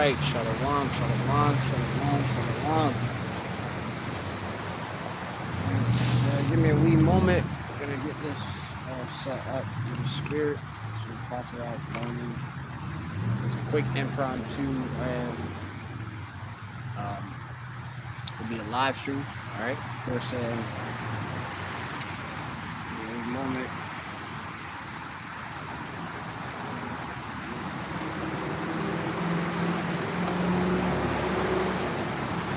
right, shalom, shalom, shalom, shalom. Give me a wee moment. I'm gonna get this all set up in the spirit. So parts out learning. It's a quick impromptu and it'll be a live stream. All right. Of course, give me a wee moment.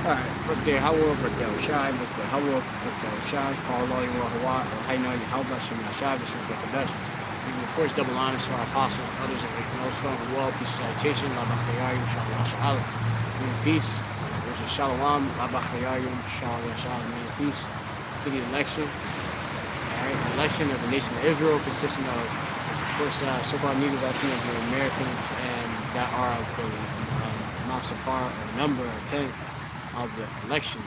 Alright, birthday, how will birthday, shy, birthday, how will birthday, shy, call all you want Hawaii, or how you know you how much you shy, but you get the best. Of course, double honors to our apostles, others of GREATMILLSTONE, who well, peace and salutation, Labachayayim, Shalom Yasha'ala, may peace, which is Shalom, Labachayayim, Shalom Yasha'ala, may peace to the election. Alright, the election of the nation of Israel consisting of course, so-called Negroes, Latinos, and Americans, and that are of the Masapar, or number, okay, of the election,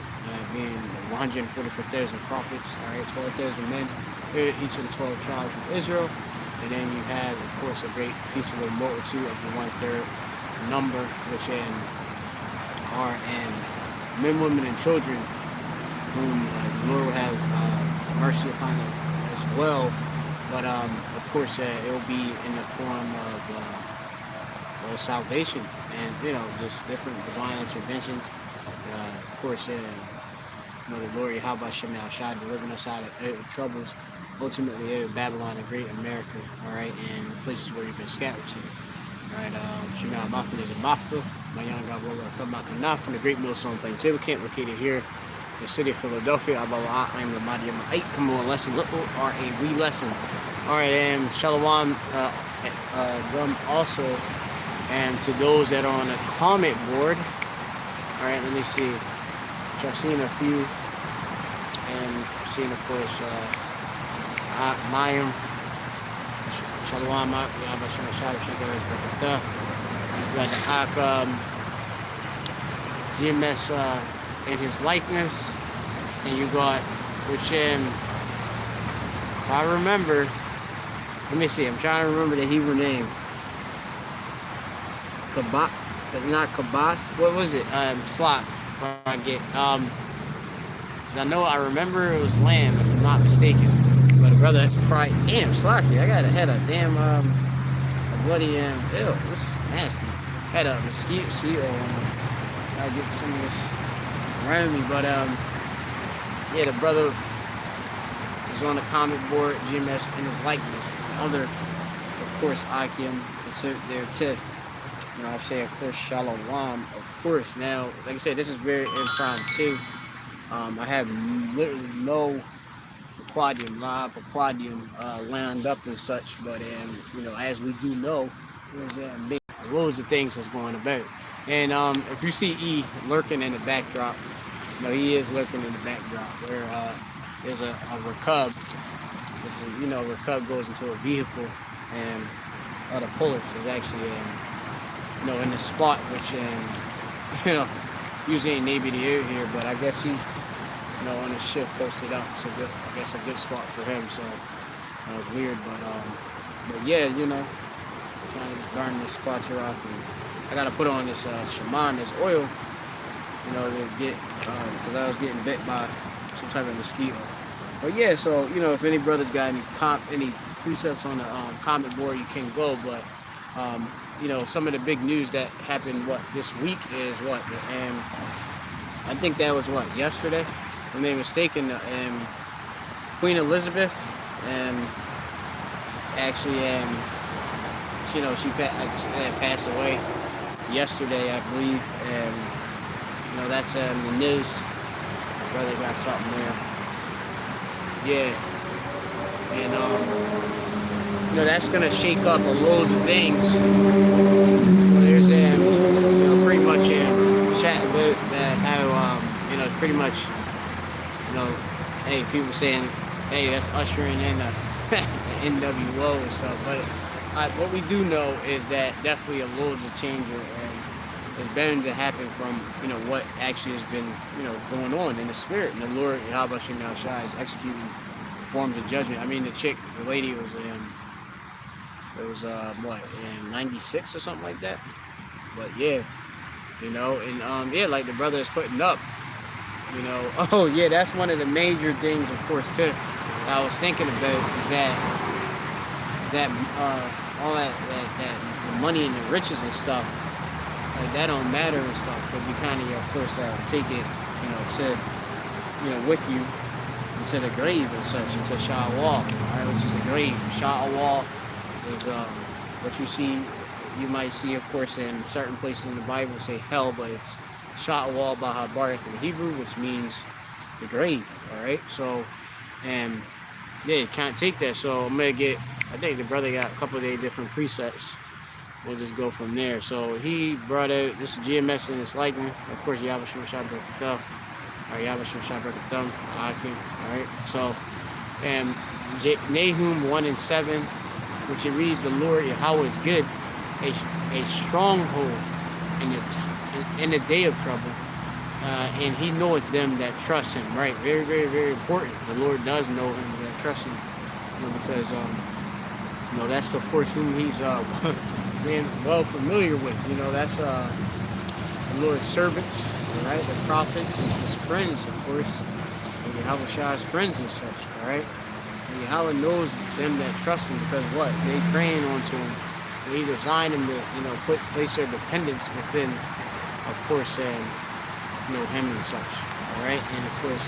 being 144,000 prophets, all right, 12,000 men, each of the 12 tribes of Israel, and then you have, of course, a great peaceable multitude of the 1/3 number, which are men, women, and children, whom the Lord will have mercy upon them as well. But of course, it will be in the form of salvation, and just different divine interventions. Of course, the Lord Yahweh Shem Shai delivering us out of troubles, ultimately Babylon and Great America, all right, and places where you've been scattered to. All right, Shem Mafin is a Mafka, my young God will come back enough from the GREATMILLSTONE Plaintable Camp located here in the city of Philadelphia. I am the Mahdi Eight. Come on, lesson, little or a wee lesson. All right, and Shalom, also, and to those that are on the comment board. All right, let me see. So I've seen a few, and I've seen, of course, Mayim, Shalom, we got the Ak, GMS in his likeness, and you got, which, if I remember, let me see, I'm trying to remember the Hebrew name. Kabak. But not Kabas. What was it? Slot. I get. Cause I remember it was lamb, if I'm not mistaken. But a brother cried, damn, Slocky, I had a damn a bloody ew, this is nasty. Had a mosquito I get some of this around me, but yeah, the brother was on the comment board, GMS in his likeness. Other, of course, Akim insert there too. I say, of course, Shalom, of course. Now, like I said, this is very impromptu. I have literally no Aquadium lined up and such, but as we do know, there's loads of things that's going about. And if you see E lurking in the backdrop, he is lurking in the backdrop where there's a recub. Recub goes into a vehicle, and the police is actually in the spot, which usually ain't maybe the air here, but I guess he on his shift posted up. It's a good spot for him. So that was weird, but yeah, trying to just burn this Quattarath, and I gotta put on this shaman, this oil, to get because I was getting bit by some type of mosquito. But yeah, so if any brothers got any precepts on the comment board, you can go, but some of the big news that happened this week is and I think that was yesterday, if I'm not mistaken, Queen Elizabeth, and actually she passed away yesterday, I believe, and that's in the news. My brother got something there, yeah, and that's gonna shake up a loads of things. There's pretty much chatting about that, how it's pretty much hey, people saying, hey, that's ushering in the NWO and stuff. But what we do know is that definitely a loads of changer, and it's bound to happen from what actually has been going on in the spirit, and the Lord Yahweh Shem Shai is executing forms of judgment. I mean, the lady was in 96 or something like that. But yeah, you know. And yeah, like the brother is putting up, you know. Oh yeah, that's one of the major things, of course, too. That I was thinking about is that all that the money and the riches and stuff, like that don't matter and stuff, because you kind of, of course, take it, you know, to, you know, with you into the grave and such, into Sha'awal, right, which is the grave. Sha'awal is what you see. You might see, of course, in certain places in the Bible say hell, but it's Sha'awal Bahabarith in Hebrew, which means the grave. All right, so and yeah, you can't take that. So I'm gonna get. I think the brother got a couple of different precepts. We'll just go from there. So he brought out this is GMS in its lightning. Of course, Yabashim Shabbat. Alright, Yabashim Shabbat. Alright, so and Nahum 1:7, which it reads, the Lord Yahweh is good, a stronghold in the day of trouble, and he knoweth them that trust him. Right, very, very, very important. The Lord does know him that trust him, you know, because you know, that's of course whom he's being well familiar with. You know, that's the Lord's servants, right? The prophets, his friends, of course, and Yahweh Shah's friends and such. All right, and Yahweh knows them that trust him, because what they praying onto him. He designed them to, you know, place their dependence within, of course, you know, him and such. All right, and of course,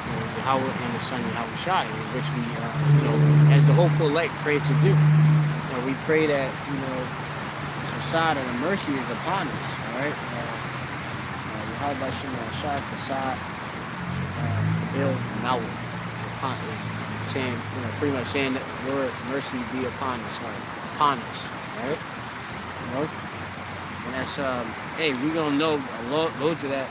you know, Yahweh and the Son Yahweh Shai, which we, you know, as the hopeful elect pray to do. You know, we pray that, you know, the facade of the mercy is upon us. All right, Yahweh Shai facade, Bill Mawah upon is saying, you know, pretty much saying that Lord mercy be upon us, upon us. Right, you know, and that's hey, we gonna know loads of that,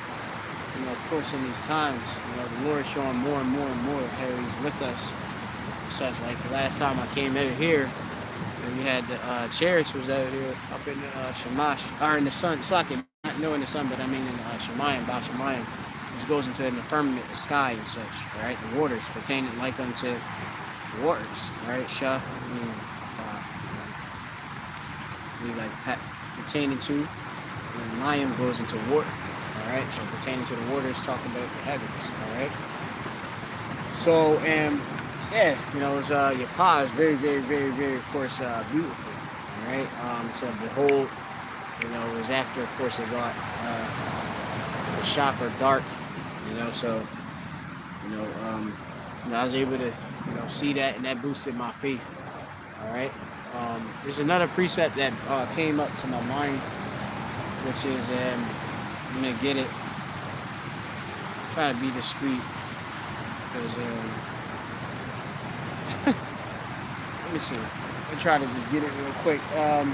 you know, of course, in these times. You know, the Lord showing more and more and more how he's with us. Such like the last time I came out here, you know, you had the Cherish was out here up in the Shamash, or in the sun. It's like not knowing the sun, but I mean in Shemayim, Baal Shemayim, which goes into the firmament, the sky and such. Right, the waters pertaining like unto the waters. Right, Shah, I mean. We like pertaining to, and Mayim goes into water. All right, so pertaining to the waters, talking about the heavens. All right. So yeah, you know, it's your paw is very, very, very, very, of course, beautiful. All right, to behold. You know, it was after, of course, it got the shock or dark. You know, so you know, I was able to, you know, see that, and that boosted my faith. All right. There's another precept that came up to my mind, which is, I'm going to get it, try to be discreet, because, let me see, I'll try to just get it real quick. I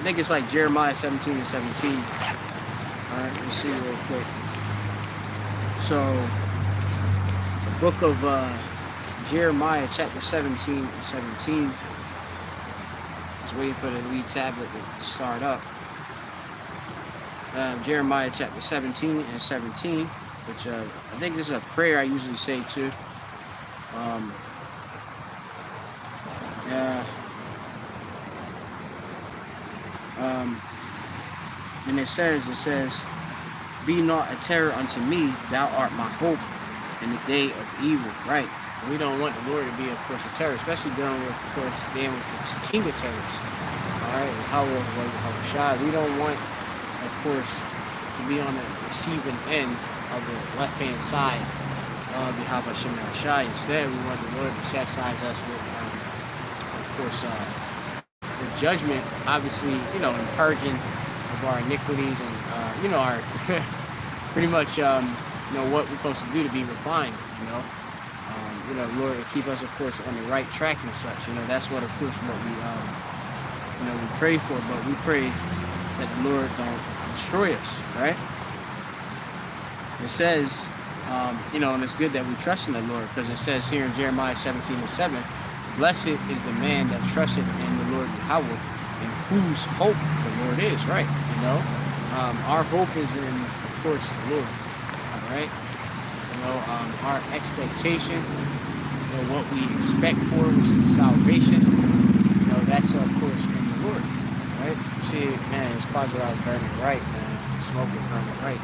think it's like Jeremiah 17:17. Alright, let's see real quick. So, the book of Jeremiah chapter 17:17. Waiting for the lead tablet to start up. Jeremiah chapter 17:17, which I think this is a prayer I usually say too. And it says, be not a terror unto me, thou art my hope in the day of evil. Right. We don't want the Lord to be, of course, a terror, especially dealing with, of course, dealing with the king of terrors. All right, Yahweh Shai. We don't want, of course, to be on the receiving end of the left-hand side of Yahweh Shai. Instead, we want the Lord to chastise us with, of course, the judgment, obviously, you know, in purging of our iniquities and, you know, our pretty much, you know, what we're supposed to do to be refined, you know. You know, Lord, to keep us, of course, on the right track and such. You know, that's what, of course, what we, you know, we pray for. But we pray that the Lord don't destroy us, right? It says, you know, and it's good that we trust in the Lord, because it says here in Jeremiah 17:7, blessed is the man that trusteth in the Lord Yahweh, in whose hope the Lord is, right? You know, our hope is in, of course, the Lord, all right? You know, our expectation, you know, what we expect for, which is the salvation, you know, that's, of course, in the Lord, right? See, man, it's Quasar burning right, man. smoke it, burn it right.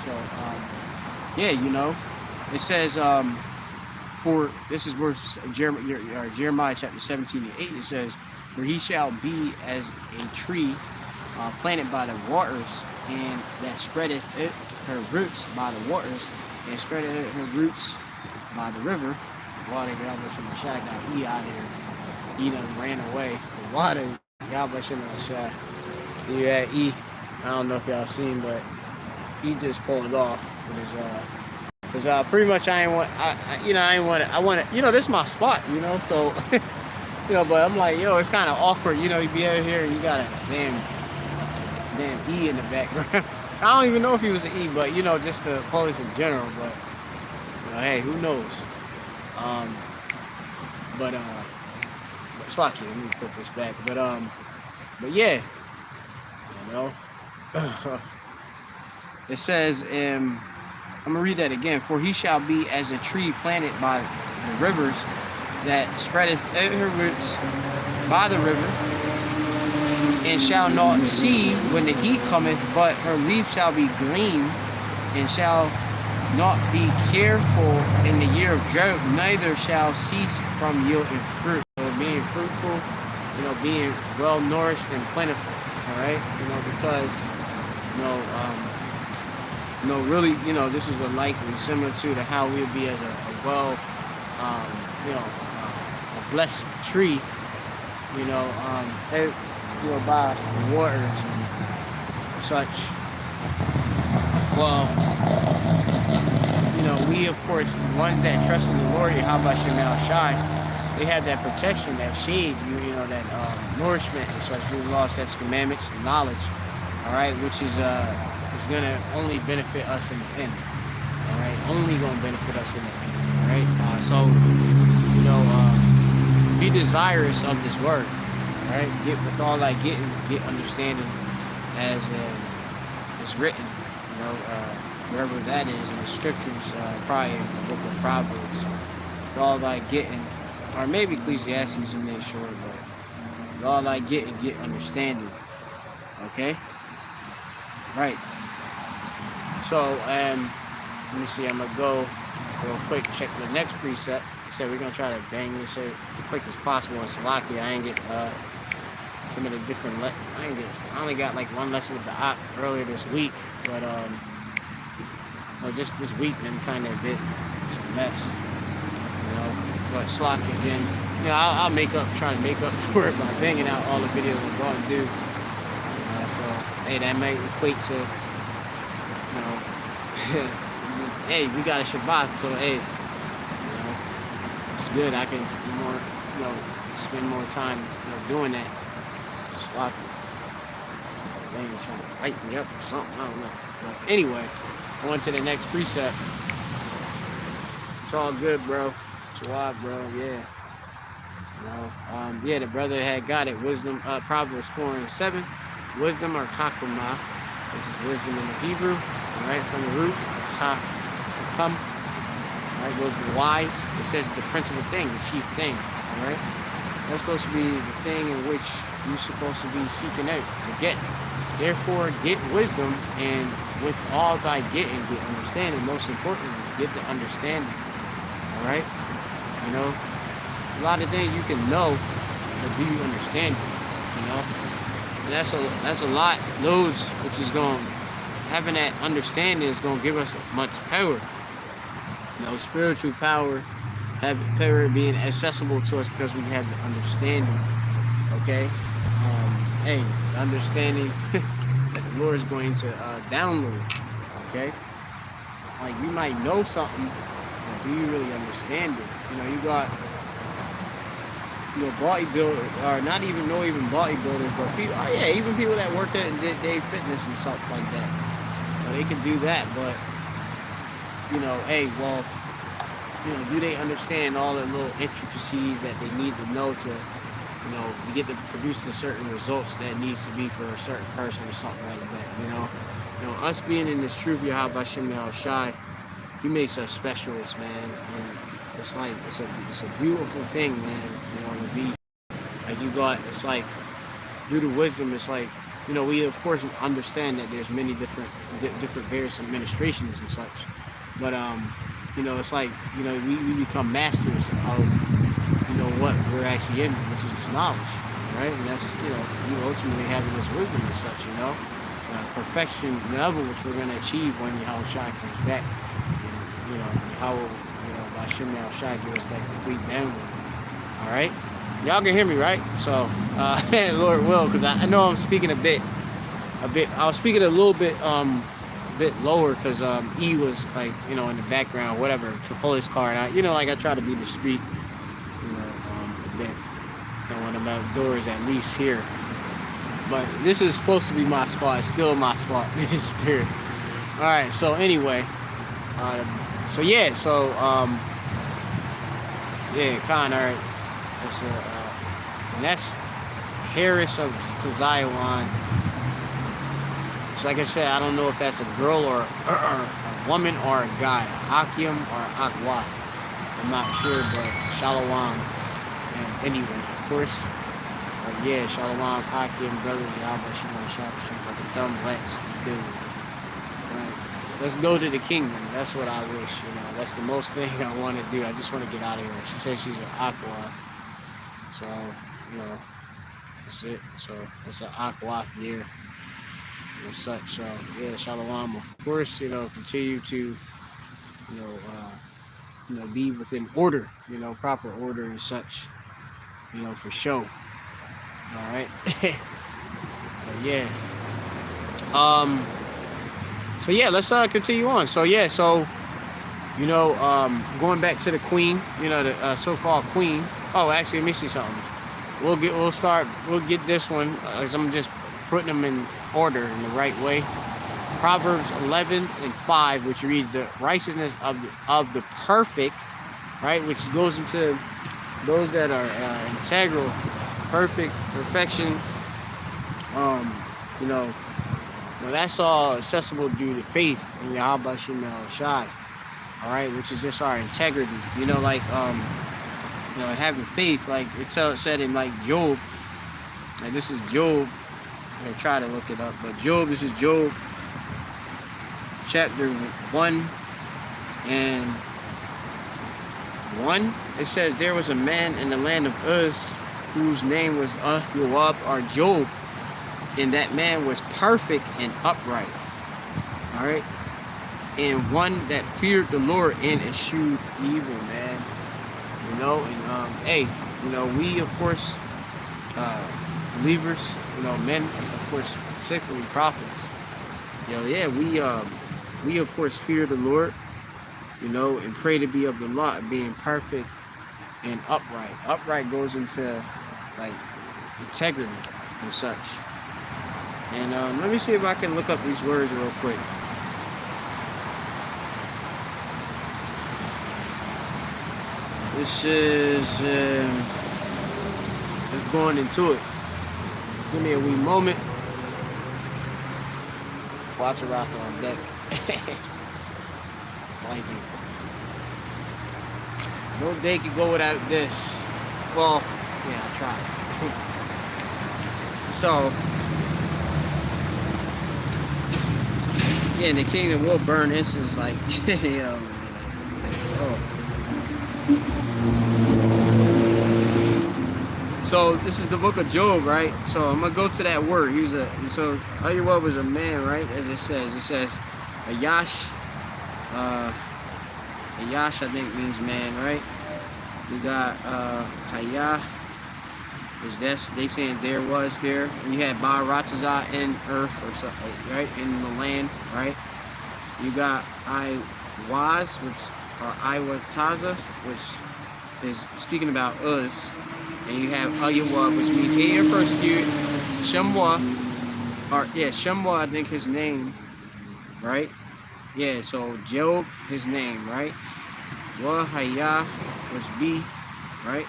So, yeah, it says, for this is where Jeremiah chapter 17:8. It says, "For he shall be as a tree planted by the waters, and that spreadeth her roots by the waters, and spreadeth her roots by the river." The water, Yahweh Shem Shai got E out of here. He done ran away. The water, Yahweh Shem Shai. You had E. I don't know if y'all seen, but he just pulled off with his cause pretty much I want this is my spot, so but I'm like, it's kind of awkward, you be out here and you got a damn E in the background. I don't even know if he was an E, but just the police in general, but hey, who knows? But Slocky, let me put this back. But yeah, it says, I'm gonna read that again. "For he shall be as a tree planted by the rivers, that spreadeth her roots by the river, and shall not see when the heat cometh, but her leaf shall be green, and shall not be careful in the year of drought, neither shall cease from yielding fruit." So being fruitful, being well nourished and plentiful. All right, because really, this is likely similar to how we would be as a well, a blessed tree, by waters and such. Well, we, of course, ones that trust in the Lord, Yahweh Shem Shai, they have that protection, that shade, that nourishment and such. We lost that's commandments and knowledge, all right, which is going to only benefit us in the end, all right, only going to benefit us in the end, all right. So, be desirous of this word, all right. Get with all thy getting, get understanding, as it's written, wherever that is in the scriptures, probably in the book of Proverbs. With all thy getting, or maybe Ecclesiastes, I'm not sure, but with all thy getting, get understanding. Okay? Right. So, let me see, I'm gonna go real quick, check the next precept. I said we're gonna try to bang this as quick as possible in Salaki. I ain't get some of the different I only got like one lesson with the op earlier this week, but just this week been kind of a bit, it's a mess, but Slocky again, I'll try to make up for it by banging out all the videos we're going to do, so hey, that might equate to, just, hey, we got a Shabbat, so hey, it's good, I can spend more time, doing that. Slocky, maybe trying to write me up or something, I don't know, but anyway, on to the next precept. It's all good, bro. It's wild, bro. Yeah. The brother had got it. Wisdom, Proverbs 4:7. Wisdom or chakmah. This is wisdom in the Hebrew. All right, from the root. Chacham. All right, goes to wise. It says the principal thing, the chief thing. All right. That's supposed to be the thing in which you're supposed to be seeking out to get. Therefore, get wisdom, and with all thy getting, get understanding. Most importantly, get the understanding. All right? A lot of things you can know, but do you understand it? And that's a lot. Those which is having that understanding is going to give us much power. Spiritual power, have power being accessible to us because we have the understanding. Okay? Hey, the understanding that the Lord is going to download, okay? Like, you might know something, but do you really understand it? You got, bodybuilders, or not even bodybuilders, but people, even people that work at day fitness and stuff like that. They can do that, but, do they understand all the little intricacies that they need to know to, we get to produce the certain results that needs to be for a certain person or something like that, us being in this truth, Yahweh Shem Shai, he makes us specialists, man, and it's like, it's a beautiful thing, man, to be, like, it's like, due to wisdom, it's like, you know, we of course understand that there's many different various administrations and such, but you know, it's like, you know, we become masters of, you know, what we're actually in, which is this knowledge, right? And that's, you know, you ultimately having this wisdom and such, you know, perfection level, which we're gonna achieve when Yahweh Shai comes back, and, you know, how, you know, by Shem Yahweh Shai give us that complete download. All right, y'all can hear me, right? So, Lord will, because I know I'm speaking a bit. I was speaking a little bit, bit lower, because E was like, you know, in the background, whatever, to pull his car out. You know, like I try to be discreet, you know, a bit. Don't want them outdoors, at least here. But this is supposed to be my spot. It's still my spot in the spirit. All right. So anyway, so yeah. So yeah, Khan. All right. That's and that's Harris of Tazion. So like I said, I don't know if that's a girl or a woman or a guy, Hakim or Akwa. I'm not sure, but Shalom. And anyway, of course. But yeah, Shalom, Hakim, brothers, Yahweh, Shema, Shabbat, let's go. Right. Let's go to the kingdom. That's what I wish, you know. That's the most thing I want to do. I just want to get out of here. She says she's an Akwa. So, you know, that's it. So, it's an Akwath there and such. So, yeah, Shalom. Of course, you know, continue to, you know, be within order, you know, proper order and such, you know, for show. All right. But yeah. So yeah, let's continue on. So yeah, so you know, going back to the queen, you know, the so-called queen. Oh, actually, let me see something. We'll get this one, as I'm just putting them in order in the right way. Proverbs 11:5, which reads the righteousness of the perfect, right, which goes into those that are integral, perfection. You know, that's all accessible due to faith in Yahweh Shem Shai. All right, which is just our integrity. You know, like you know, having faith, like it said in like Job. Like this is Job. I'm gonna try to look it up, but Job. This is Job, chapter 1 and 1. It says there was a man in the land of Uz whose name was Yoab or Job, and that man was perfect and upright. All right, and one that feared the Lord and eschewed evil, man. You know, and hey, you know, we of course believers, you know, men, of course, particularly prophets. You know, yeah, we of course fear the Lord, you know, and pray to be of the law, being perfect and upright. Upright goes into like integrity and such. And let me see if I can look up these words real quick. This is just going into it. Give me a wee moment. Watch a Wrath on deck. Like it. No day could go without this. Well, yeah, I tried. So, yeah, and the kingdom will burn incense like, you know, like, oh. So this is the book of Job, right? So I'm gonna go to that word. So Ayuwa was a man, right? As it says Ayash. Ayash, I think, means man, right? We got Hayah, which they saying there. And you had Ba-Ratazah in earth or something, right? In the land, right? You got Iwaz, or Iwataza, which is speaking about Uz. And you have Ayawah, which means he ain't persecuted. Shemwa, Shemwa, I think his name, right? Yeah, so Job, his name, right? Wahaya, which be, right?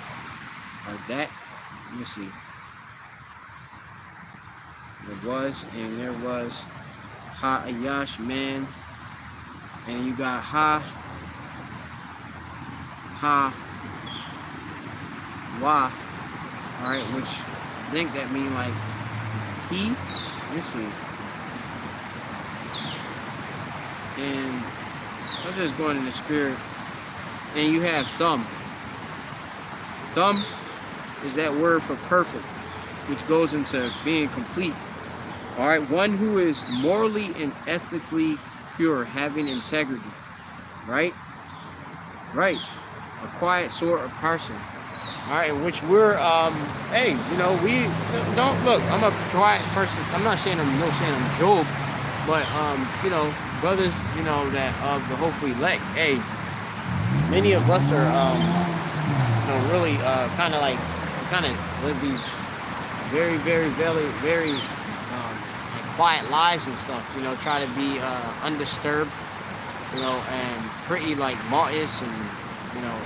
Or that, let me see. There was Ha-Ayash, man. And you got Wah, all right, which I think that mean like he, Let me see. And I'm just going in the spirit. And you have thumb. Thumb is that word for perfect, which goes into being complete. All right, one who is morally and ethically pure, having integrity. Right? Right. A quiet sort of person. All right, in which we're, hey, you know, we don't look. I'm a quiet person. I'm not saying I'm Job, but you know, brothers, you know, that of the hopeful elect. Hey, many of us are, you know, really kind of live these very, very, very, very like quiet lives and stuff. You know, try to be undisturbed. You know, and pretty like modest and, you know,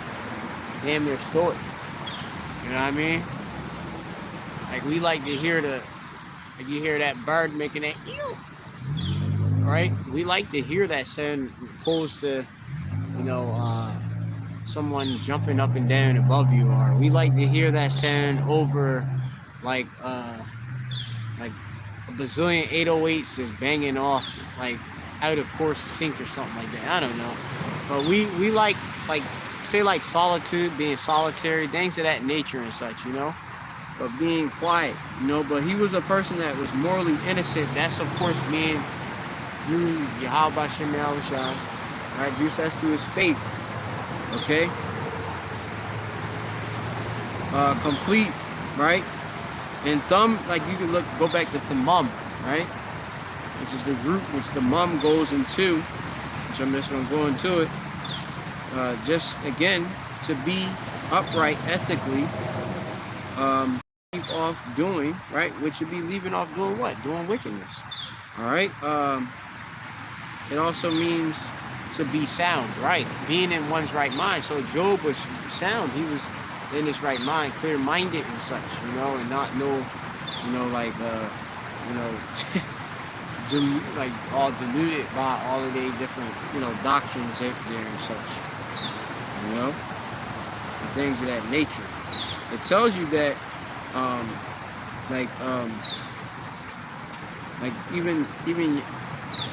damn near stoic. You know what I mean? Like we like to hear like you hear that bird making that ew, right? We like to hear that sound opposed to, you know, someone jumping up and down above you, or we like to hear that sound over like a bazillion 808s is banging off like out of course sync or something like that. I don't know. But we like say like solitude, being solitary, things of that nature and such, you know. But being quiet, you know. But he was a person that was morally innocent. That's of course being you, Yahweh Shem Yahushua, right? Juice, that's through his faith. Okay. Complete, right? And thumb, like you can go back to thamum, right? Which is the root which the mum goes into, which I'm just gonna go into it. Just again to be upright ethically, leave off doing, right? Which would be leaving off doing what? Doing wickedness. All right. It also means to be sound, right? Being in one's right mind. So Job was sound. He was in his right mind, clear-minded and such, you know, and not no, you know, like, you know, like all deluded by all of the different, you know, doctrines out there and such, you know, and things of that nature. It tells you that, like even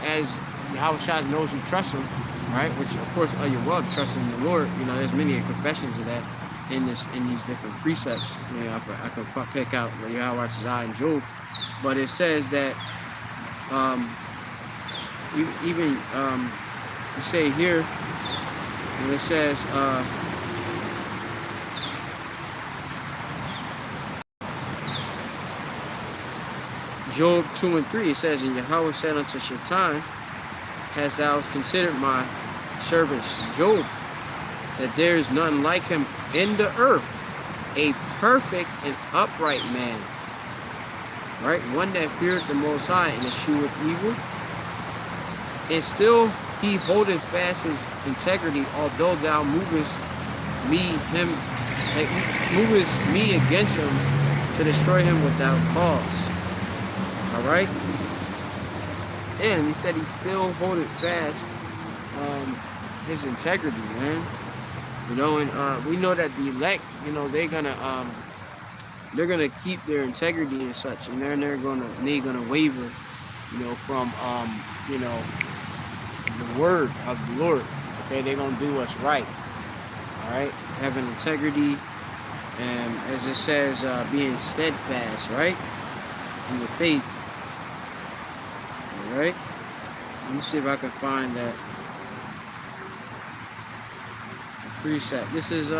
as Yahweh knows you trust him, right? Which of course are your word, trusting in the Lord. You know, there's many confessions of that in these different precepts. You know, I can pick out Yahweh and Job, but it says that even you say here when it says Job 2:3, it says, and Yahweh said unto Shaitan, hast thou considered my servant Job, that there is none like him in the earth, a perfect and upright man, right? One that feared the Most High and escheweth evil, and still he holdeth fast his integrity, although thou movest me against him to destroy him without cause. All right, and he said he still holdeth fast his integrity, man. You know, and we know that the elect, you know, they're gonna keep their integrity and such, and they're gonna waver, you know, from you know, the word of the Lord. Okay, they're gonna do what's right. All right, having integrity, and as it says, being steadfast, right, in the faith. All right, let me see if I can find that precept. This is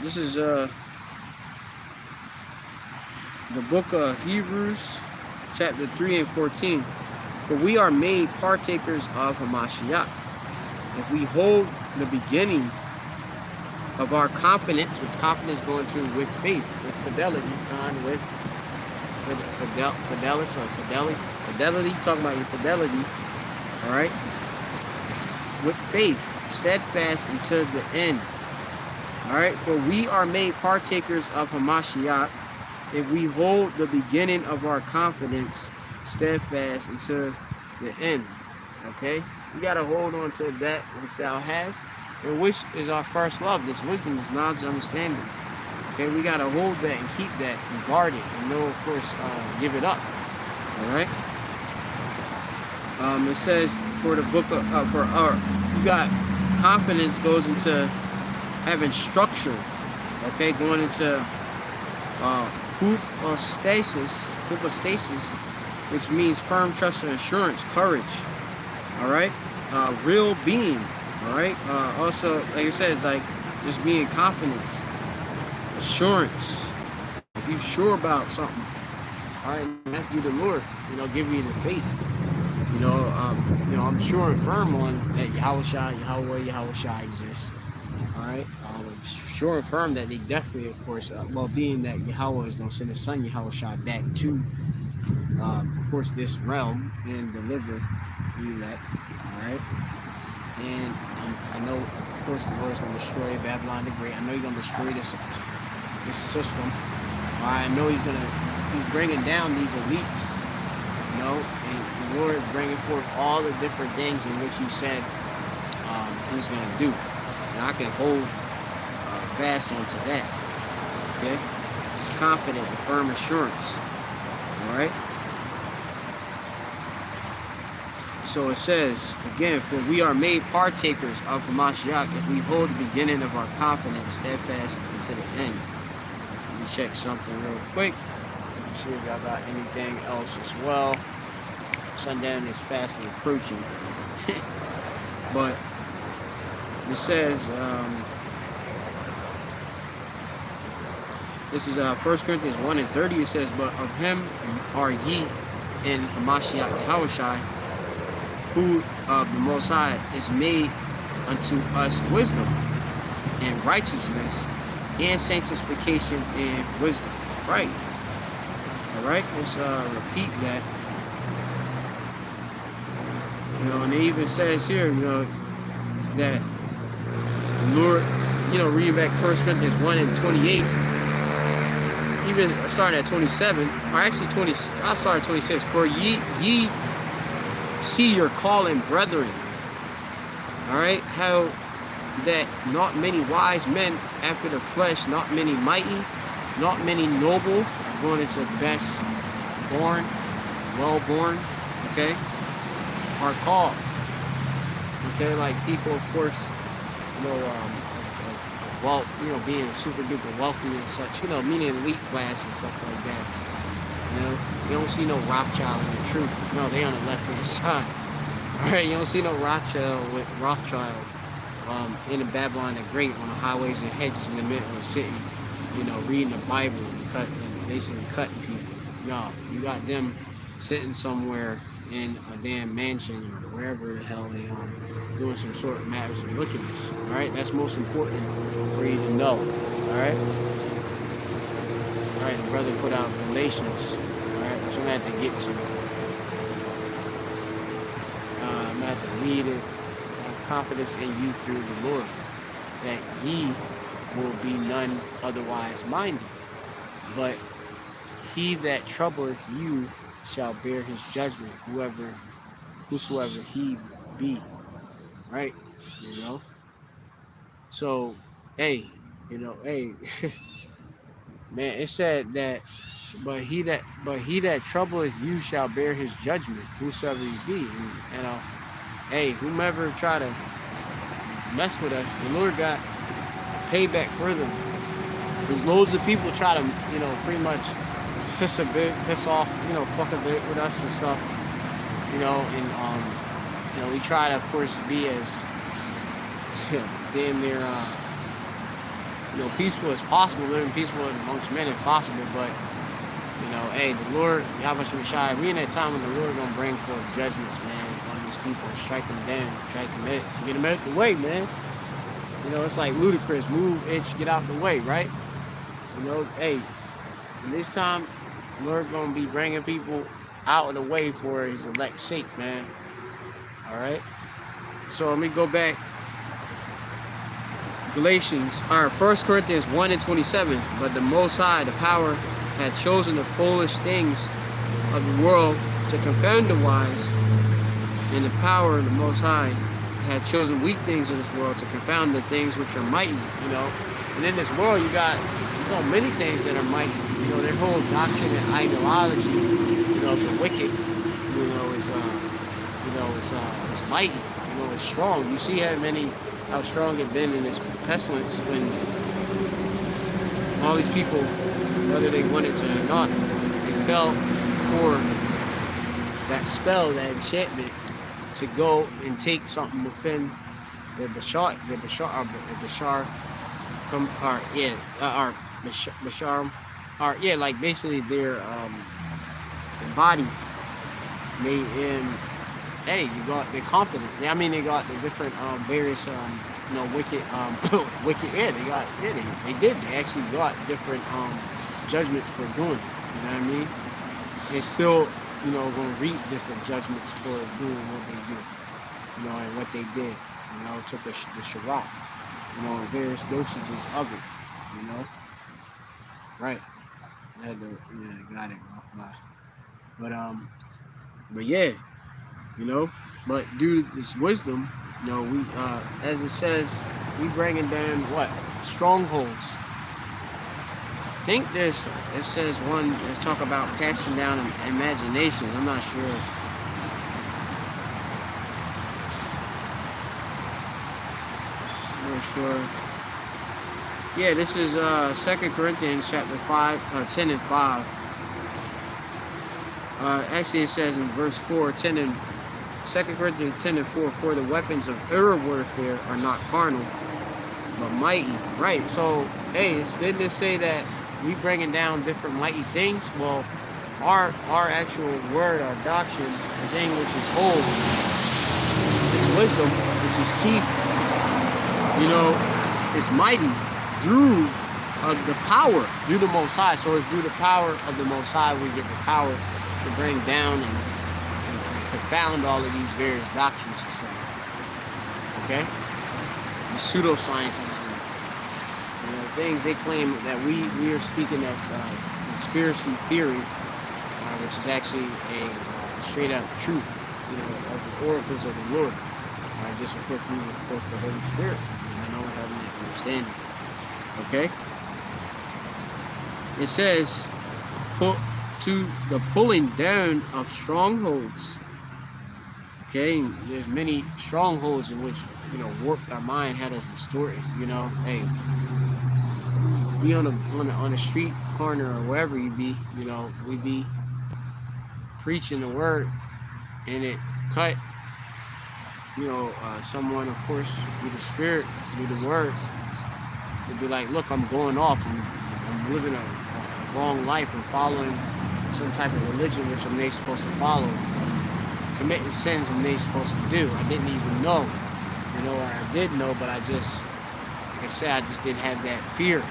this is the book of Hebrews, chapter 3 and 14. For we are made partakers of Hamashiach, if we hold the beginning of our confidence, which confidence going to with faith, with fidelity, with fidelity, talking about your fidelity, all right, with faith, steadfast until the end. All right, for we are made partakers of Hamashiach, if we hold the beginning of our confidence steadfast until the end. Okay? We got to hold on to that which thou hast, and which is our first love. This wisdom is knowledge, understanding. Okay? We got to hold that and keep that and guard it, and know, of course, give it up. All right? It says for the book of, you got confidence goes into having structure. Okay? Going into hypostasis, which means firm trust and assurance, courage. All right, real being. All right. Also, like I said, it's like just being confidence, assurance. If you sure about something, all right, that's due to the Lord. You know, give you the faith. You know, I'm sure and firm on that Yahweh exists. All right, sure and firm that they definitely, of course, being that Yahweh is going to send His Son Yahweh back to, of course, this realm and deliver the elect. All right, and I know, of course, the Lord is going to destroy Babylon the Great. I know He's going to destroy this system. All right, I know He's bringing down these elites. You know, and the Lord is bringing forth all the different things in which He said He's going to do. And I can hold fast onto that. Okay? Confident and firm assurance. Alright? So it says, again, for we are made partakers of Hamashiach if we hold the beginning of our confidence steadfast unto the end. Let me check something real quick. Let me see if I got anything else as well. Sundown is fastly approaching. But it says, this is 1 Corinthians 1:30. It says, but of Him are ye in Hamashiach Yahushai, who of the Most High is made unto us wisdom and righteousness and sanctification and wisdom. Right. All right. Let's repeat that. You know, and it even says here, you know, that the Lord, you know, read back 1 Corinthians 1:28, even starting at 27, or actually 20, I'll start at 26. For ye see your calling, brethren. All right, how that not many wise men after the flesh, not many mighty, not many noble, are going into best born, well born, okay, are called. Okay, like people, of course, you know, well, you know, being super duper wealthy and such, you know, meaning elite class and stuff like that. You know, you don't see no Rothschild in the truth. No, they on the left hand side. All right, you don't see no Rothschild in the Babylon the Great on the highways and hedges in the middle of the city, you know, reading the Bible and basically cutting people. No, you got them sitting somewhere in a damn mansion or wherever the hell they are, doing some sort of matters of wickedness. All right, that's most important for you to know. All right. All right, the brother put out Galatians. All right, which I'm gonna have to get to. I'm gonna have to read it. Confidence in you through the Lord, that ye will be none otherwise minded, but he that troubleth you shall bear his judgment, whosoever he be. Right? You know? So, hey, you know, hey, man, it said that, but he that troubleth you shall bear his judgment, whosoever he be. And, you know, hey, whomever try to mess with us, the Lord got payback for them. There's loads of people try to, you know, pretty much piss off, you know, fuck a bit with us and stuff, you know, and you know, we try to, of course, be as damn near, you know, peaceful as possible, living peaceful amongst men if possible, but, you know, hey, the Lord, Yahweh Shai, we in that time when the Lord gonna bring forth judgments, man, on these people and strike them down, get them out the way, man. You know, it's like ludicrous, move, itch, get out the way, right? You know, hey, in this time, the Lord gonna be bringing people out of the way for his elect's sake, man. All right. So let me go back. Galatians, or 1 Corinthians 1:27. But the Most High, the power had chosen the foolish things of the world to confound the wise, and the power of the Most High had chosen weak things of this world to confound the things which are mighty, you know. And in this world, you got, you know, many things that are mighty. You know, their whole doctrine and ideology, you know, the wicked, you know, is mighty. You know, it's strong. You see how strong it been in this pestilence when all these people, whether they wanted to or not, they fell for that spell, that enchantment, to go and take something within their Bashar, like basically their bodies. Hey, you got they're confident. I mean, they got the different various you know, wicked wicked. Yeah, they actually got different judgments for doing it. You know what I mean? They still, you know, gonna reap different judgments for doing what they do. You know, and what they did. You know, took the Shabbat. You know, various dosages of it. You know, right? Got it. But yeah, you know, but due to this wisdom, you know, we, as it says, we bringing down what? Strongholds. I think it says one, let's talk about casting down imaginations. I'm not sure. I'm not sure. Yeah, this is 2 Corinthians chapter 10 and 5. Actually, it says in verse 4, 2 Corinthians 10 and 4, for the weapons of our warfare are not carnal, but mighty. Right, so, hey, didn't it say that we bringing down different mighty things? Well, our actual word, our doctrine, the thing which is whole, is wisdom, which is chief, you know, is mighty through the power, through the Most High. So it's through the power of the Most High we get the power to bring down and confound all of these various doctrines and stuff. Okay? The pseudosciences and, you know, things they claim that we are speaking as conspiracy theory, which is actually a straight up truth, you know, of the oracles of the Lord. Just of course we will post the Holy Spirit and know having that understanding. Okay? It says, to the pulling down of strongholds. Okay, and there's many strongholds in which, you know, warped our mind, had us distorted. You know, hey, be on a street corner or wherever you be, you know, we be preaching the word, and it cut, you know, someone, of course, with the Spirit, with the word, to be like, look, I'm going off, I'm living a wrong life, and following some type of religion which I'm not supposed to follow, committing sins I'm not supposed to do. I didn't even know, you know, or I did know, but I just, like I said, I just didn't have that fear.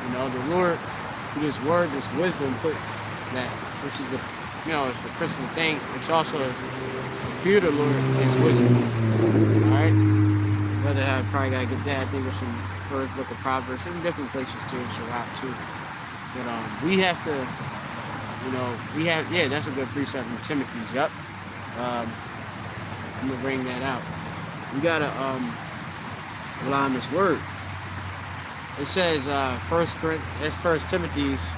You know, the Lord, through this word, this wisdom, put that, which is the, you know, it's the principal thing, which also is the fear of the Lord is wisdom. Alright? Brother, I probably gotta get that. I think it's in the first book of Proverbs, in different places too, in Sirach too. But we have to, you know, yeah, that's a good precept in Timothy's. Yep. I'm gonna bring that out. We gotta rely on this word. It says First Timothy's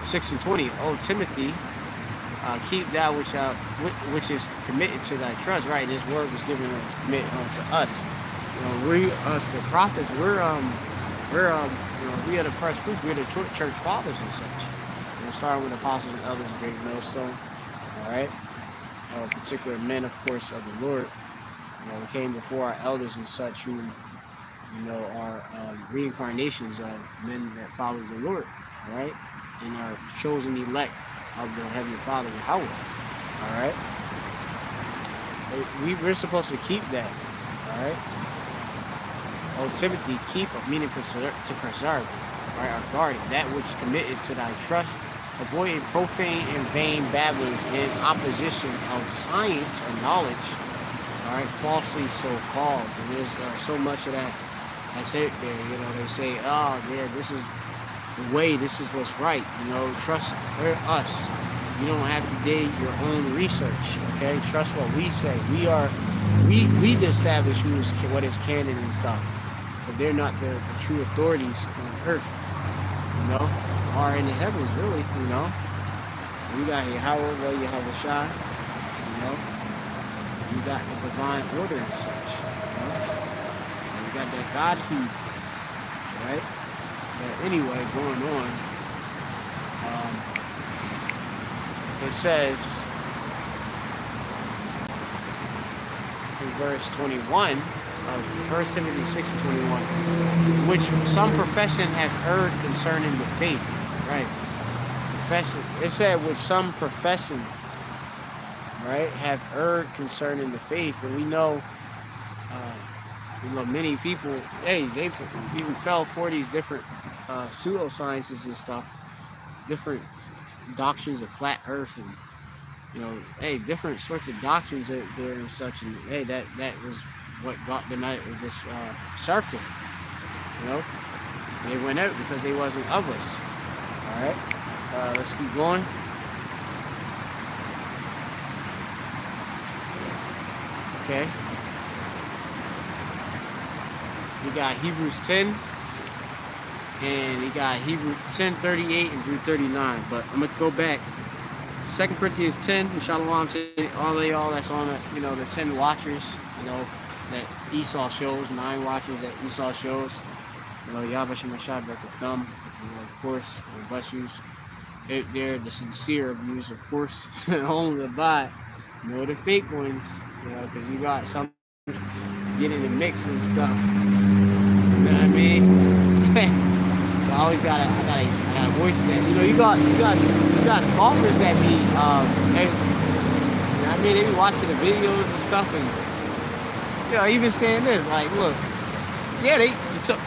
6 and 20. Oh Timothy, keep that which is committed to thy trust. Right, this word was given to commit to us. You know, the prophets, you know, we are the first fruits. We're the church fathers and such. You know, starting with apostles and elders of GREATMILLSTONE. All right, particular men, of course, of the Lord. You know, we came before our elders and such who, you know, are reincarnations of men that follow the Lord. All right, and are chosen elect of the Heavenly Father, Yahweh. All right, we're supposed to keep that. All right. O Timothy, keep, meaning to preserve, right, or guard it, that which committed to thy trust, avoiding profane and vain babblings in opposition of science or knowledge, all right, falsely so called. And there's so much of that that's out there. You know, they say, oh, yeah, this is the way. This is what's right. You know, trust us. You don't have to do your own research. Okay, trust what we say. We establish what is canon and stuff, but they're not the true authorities on earth. You know, or in the heavens, really. You know, you got here Howard, well, you have a shot. You know, you got the divine order and such. You know, and you got that God heed, right? But anyway, going on, it says in verse 21 of 1 Timothy 6:21, which some profession have heard concerning the faith, right? Profession. It said, with some profession, right, have heard concerning the faith, and we know many people. Hey, they even fell for these different pseudosciences and stuff, different doctrines of flat Earth, and hey, different sorts of doctrines there and such. And hey, that was what got the night of this circle. You know, they went out because they wasn't of us. All right, let's keep going. Okay, you got Hebrews 10, and you got Hebrews 10:38 and through 39. But I'm gonna go back. 2 Corinthians 10, and Shalom to all of y'all that's on the 10 watchers, that Esau shows, 9 watchers that Esau shows. Yahweh Shemashah Berkathum, of course, and bless yous. They're the sincere of yous, of course, only the bot, the fake ones, because you got some get in the mix and stuff. You know what I mean? So I always gotta voice that. You got scoffers that be they be watching the videos and stuff, and even saying this, like, look, yeah,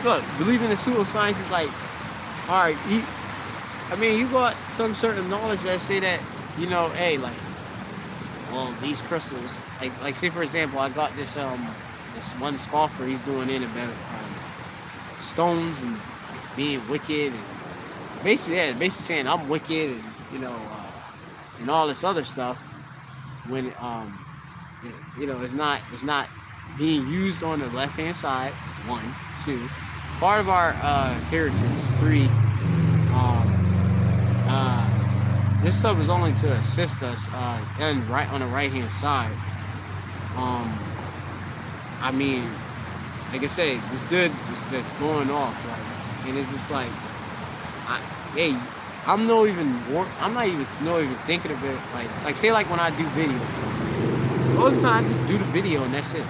look, believing in pseudoscience is like, all right, you got some certain knowledge that say that, hey, like, well, these crystals, like say for example, I got this one scoffer, he's doing in about stones and being wicked, and basically saying I'm wicked, and and all this other stuff, when it's not being used on the left hand side. 1, 2, part of our inheritance. 3, this stuff is only to assist us and right on the right hand side. Like I say, this dude that's going off, like, and it's just like, I'm not even thinking of it. Like say, like when I do videos, most of the time I just do the video and that's it.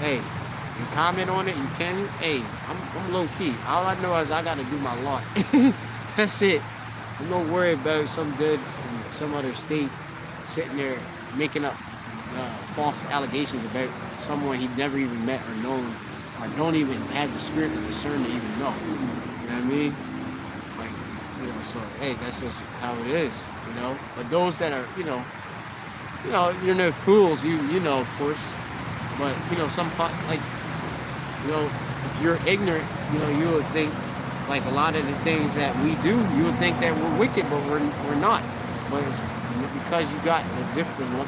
Hey, you comment on it, you can. Hey, I'm low key. All I know is I gotta do my lot. That's it. I'm not worried about some dude in some other state sitting there making up false allegations about someone he never even met or known, or don't even have the spirit to discern to even know. You know what I mean? Like, so hey, that's just how it is, But those that are, you're no fools, of course. But if you're ignorant, you would think, like, a lot of the things that we do, you would think that we're wicked, but we're not. But it's because you got the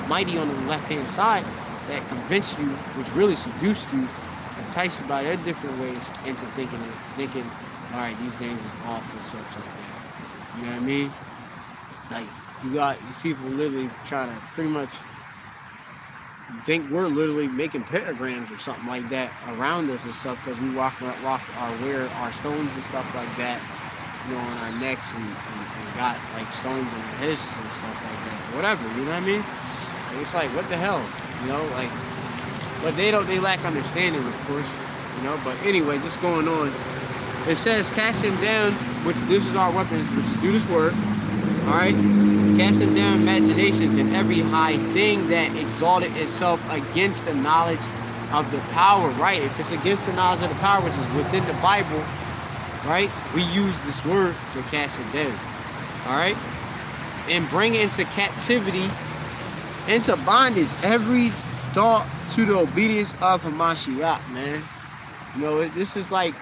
mighty on the left hand side that convinced you, which really seduced you, enticed you by their different ways into thinking, all right, these things is off and such like that. You know what I mean? Like, you got these people literally trying to pretty much think we're literally making pentagrams or something like that around us and stuff, because we wear our stones and stuff like that, on our necks, and got like stones in our heads and stuff like that. Whatever, you know what I mean? Like, it's like, what the hell, like, but they lack understanding, of course, but anyway, just going on. It says, casting down, which this is our weapons, which is do this word, all right? Casting down imaginations and every high thing that exalted itself against the knowledge of the power, right? If it's against the knowledge of the power, which is within the Bible, right? We use this word to cast it down, all right? And bring into captivity, into bondage, every thought to the obedience of Hamashiach, man. This is like,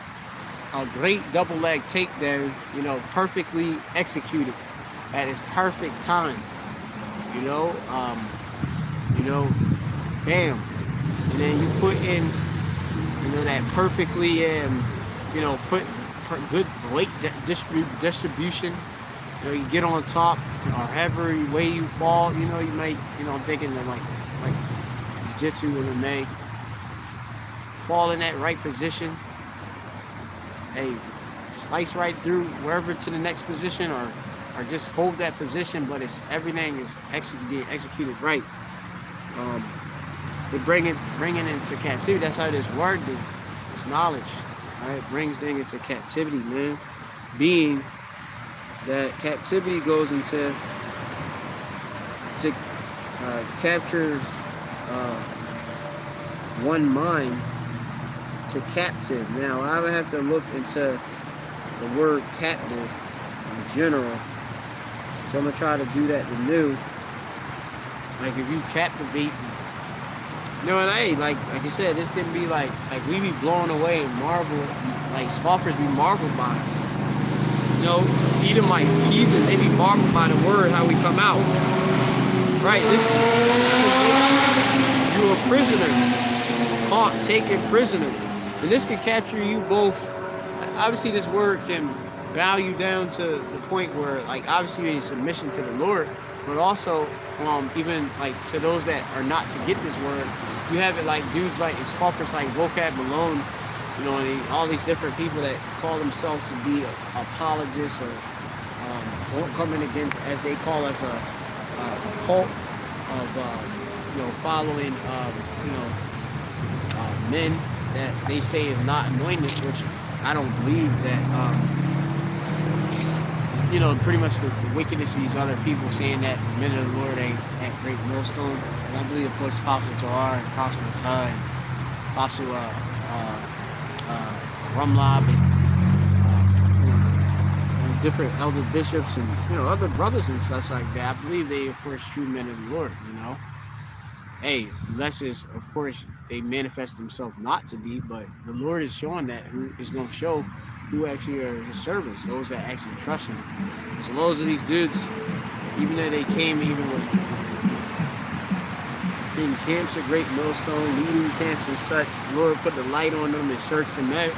a great double leg takedown, you know, perfectly executed at its perfect time, you know, you know, bam, and then you put in, you know, that perfectly, you know, good weight distribution. You know, you get on top, or however way you fall, you know, you might, you know, I'm thinking that like jiu-jitsu and MMA, fall in that right position, hey, slice right through wherever to the next position, or just hold that position, but it's everything is being executed right. They bring it into captivity. That's how this word do. It's knowledge, right? Brings things into captivity, man. Being that captivity goes into captures one mind to captive. Now I would have to look into the word captive in general, so I'm gonna try to do that anew. Like if you captivate, you know, and hey, like I said, this can be like we be blown away and marvel, like scoffers be marveled by us. You know, Edomites, heathen, they be marveled by the word, how we come out. Right, this you're a prisoner, caught, taken prisoner. And this can capture you both. Obviously, this word can bow you down to the point where, like, obviously you're in submission to the Lord, but also, even, like, to those that are not to get this word, you have it like dudes like, scoffers like Vocab Malone, you know, and all these different people that call themselves to be apologists, or coming against, as they call us, a cult of, you know, following, you know, men that they say is not anointed, which I don't believe that, you know, pretty much the wickedness of these other people saying that the men of the Lord ain't at Great Millstone. And I believe the Apostle Torah and Apostle Micah and Apostle Rumlob and you know, different elder bishops and, you know, other brothers and such like that. I believe they are, of course, true men of the Lord, you know. Hey, unless it's, of course, they manifest themselves not to be, but the Lord is showing that, who is going to show who actually are his servants, those that actually trust him. So loads of these dudes, even though they came, even was in camps at Great Millstone, leading camps and such, the Lord put the light on them and searched them out.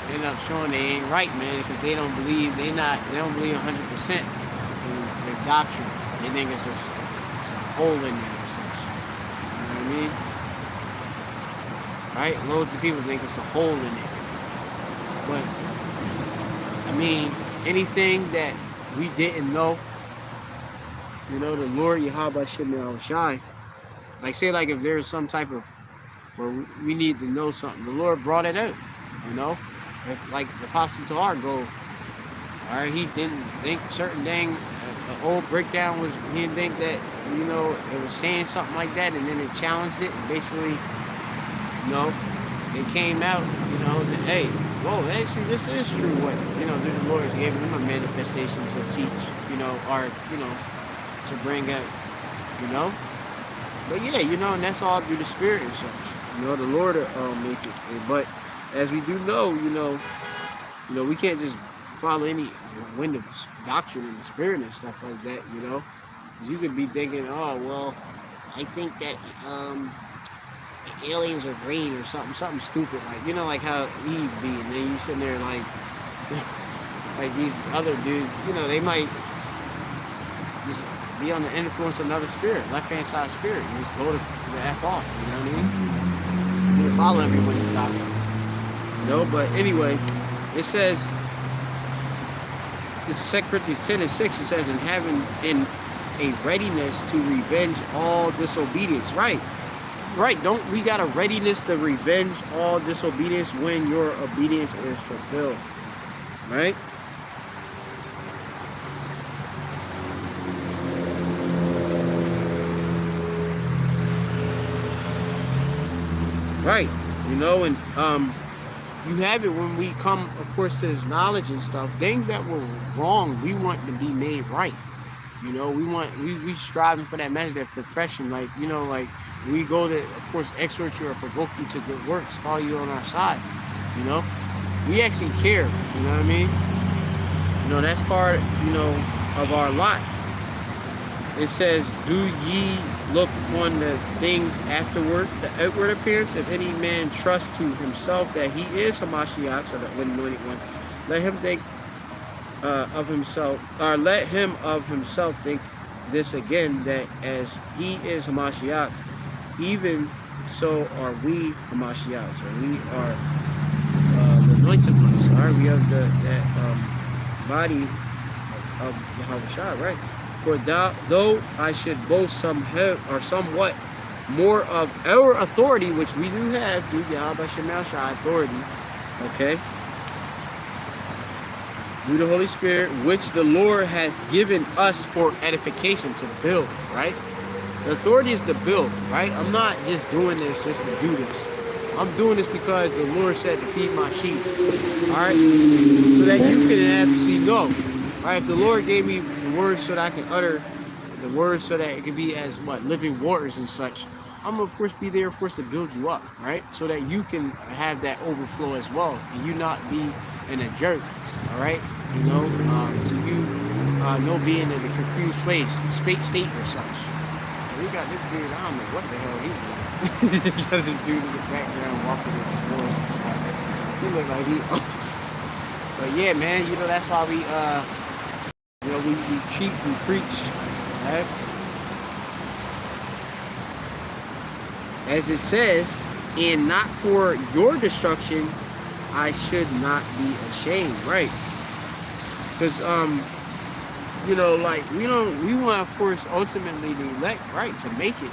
They end up showing they ain't right, man, because they don't believe, they don't believe 100% in their doctrine. They think it's a hole in there or such. You know what I mean? Right? Loads of people think it's a hole in it. But, I mean, anything that we didn't know, you know, the Lord Yahweh Shemel Shai, like say like if there's some type of, where we need to know something, the Lord brought it out, you know? If, like the Apostle Torah go, all right, he didn't think certain thing, the old breakdown was, he didn't think that, you know, it was saying something like that, and then it challenged it, and basically, you know, they came out, you know, that, hey, whoa, actually, this is true, what, you know, the Lord gave them a manifestation to teach, you know, or, you know, to bring out, you know. But yeah, you know, and that's all through the Spirit and such. You know, the Lord will make it. But as we do know, you know, we can't just follow any wind of doctrine in the Spirit and stuff like that, you know. You could be thinking, oh, well, I think that the aliens are green or something stupid, like, you know, like how Eve be, and then you sitting there like, like these other dudes, you know, they might just be on the influence of another spirit, left-hand side spirit, and just go to the F off, you know what I mean? You follow everyone's doctrine, you know. But anyway, it says, this is 2 Corinthians 10:6, it says, and having in a readiness to revenge all disobedience. Right, don't we got a readiness to revenge all disobedience when your obedience is fulfilled, right? Right, you know, and you have it when we come, of course, to this knowledge and stuff. Things that were wrong, we want to be made right. You know, we striving for that message, that perfection. Like, you know, like we go to, of course, exhort you or provoke you to good works, call you on our side, you know. we actually care. You know what I mean? You know, that's part, of our lot. It says, do ye look on the things afterward, the outward appearance? If any man trust to himself that he is Hamashiach, so that when anointed ones, let him think of himself, or let him of himself think this again, that as he is Hamashiach, even so are we Hamashiach. So we are the anointed ones. All right, we have that body of Yahushua, right? For though I should boast somewhat more of our authority, which we do have through Yahweh Shemashah authority, okay, through the Holy Spirit, which the Lord hath given us for edification, to build, right? The authority is to build, right? I'm not just doing this just to do this. I'm doing this because the Lord said to feed my sheep, all right? So that you can actually know, all right? If the Lord gave me the words so that I can utter the words so that it could be as living waters and such, I'm of course be there, of course, to build you up, right? So that you can have that overflow as well, and you not be in a jerk, all right? To you, no being in a confused state or such. We got this dude, I don't know what the hell he doing. You got this dude in the background walking in his forest and stuff. He look like he But yeah, man, that's why we we preach, right? As it says, and not for your destruction I should not be ashamed, right? Because we want, of course, ultimately the elect, right, to make it,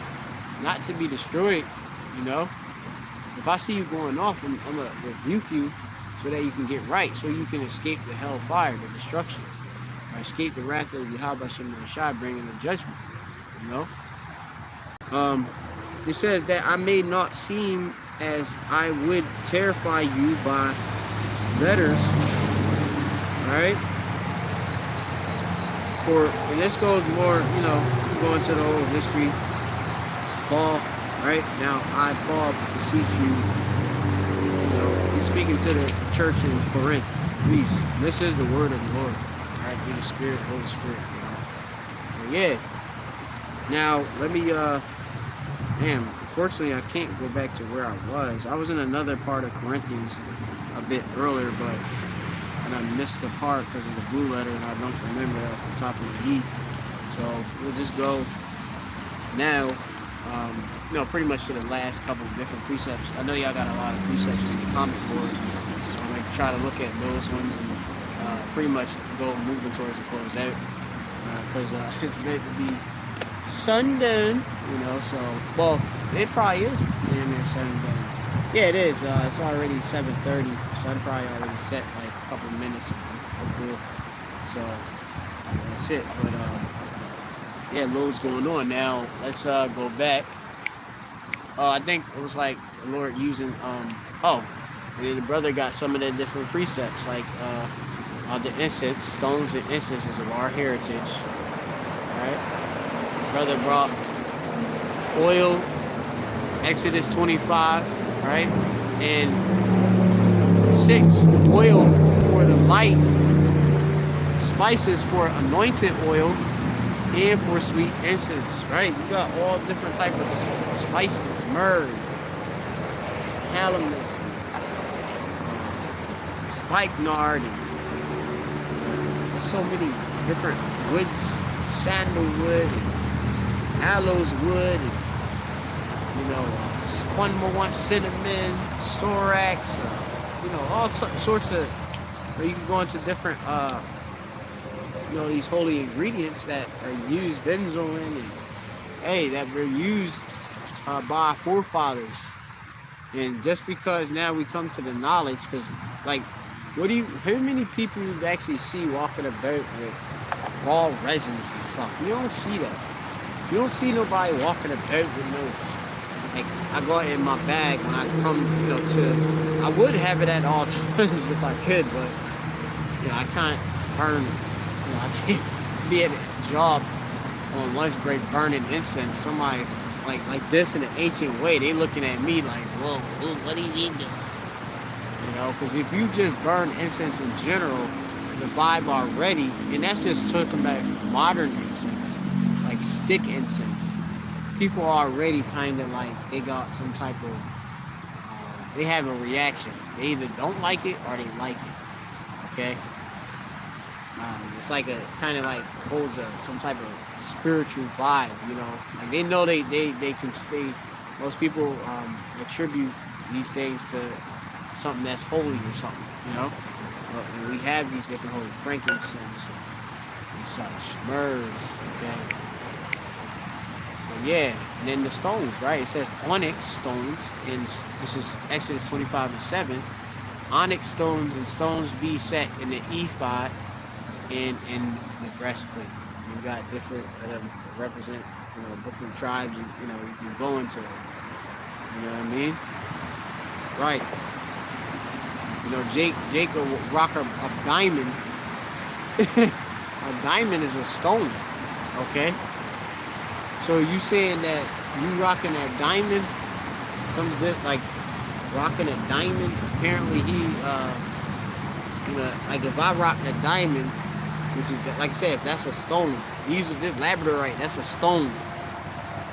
not to be destroyed. If I see you going off, I'm gonna rebuke you so that you can get right, so you can escape the hellfire, the destruction, or escape the wrath of Yahweh Shemashah, bringing the judgment. It says that I may not seem as I would terrify you by letters, right? And this goes more, going to the whole history. Paul, right? Now I, Paul, beseech you, he's speaking to the church in Corinth, Greece. This is the word of the Lord, right? Through the Spirit, Holy Spirit, But yeah. Now, let me, unfortunately, I can't go back to where I was. I was in another part of Corinthians a bit earlier, and I missed the part because of the blue letter, and I don't remember off the top of my head. So we'll just go now, pretty much to the last couple of different precepts. I know y'all got a lot of precepts in the comment board, so I'm going to try to look at those ones and pretty much go moving towards the close out, because it's meant to be sundown, so, it probably is in there sundown. Yeah, it is. It's already 7:30, sun probably already set like a couple of minutes before. So that's it. But loads going on. Now let's go back. I think it was like the Lord using and then the brother got some of the different precepts, like the incense, stones and incenses of our heritage. Right? Brother brought oil, Exodus 25. Right? And 6, oil for the light, spices for anointed oil, and for sweet incense, right? You got all different types of spices, myrrh, calamus, spikenard, and there's so many different woods, sandalwood, aloes wood, and, cinnamon, storax, all sorts of, you can go into different, these holy ingredients that are used, benzoin, and, that were used by our forefathers. And just because now we come to the knowledge, because, how many people you actually see walking about with raw resins and stuff? You don't see that. You don't see nobody walking about with those. Like, I go in my bag when I come, I would have it at all times if I could, but, I can't burn, I can't be at a job on lunch break burning incense. Somebody's like this in an ancient way. They looking at me like, whoa, what is he doing? because if you just burn incense in general, the vibe already, and that's just talking about modern incense, like stick incense. People are already kind of like they got some type of, they have a reaction. They either don't like it or they like it. Okay, it's like a kind of like holds some type of spiritual vibe. Like they know they most people attribute these things to something that's holy or something. And we have these different holy frankincense and such, myrrhs, okay. But yeah, and then the stones, right? It says onyx stones, and this is Exodus 25:7. Onyx stones and stones be set in the ephod and in the breastplate. You got different represent, different tribes, and you can go into it. You know what I mean? Right. Jake will rock a diamond. A diamond is a stone, okay? So you saying that you rocking that diamond, like rocking a diamond, apparently he, like if I rock a diamond, which is, like I said, if that's a stone, this labradorite, that's a stone.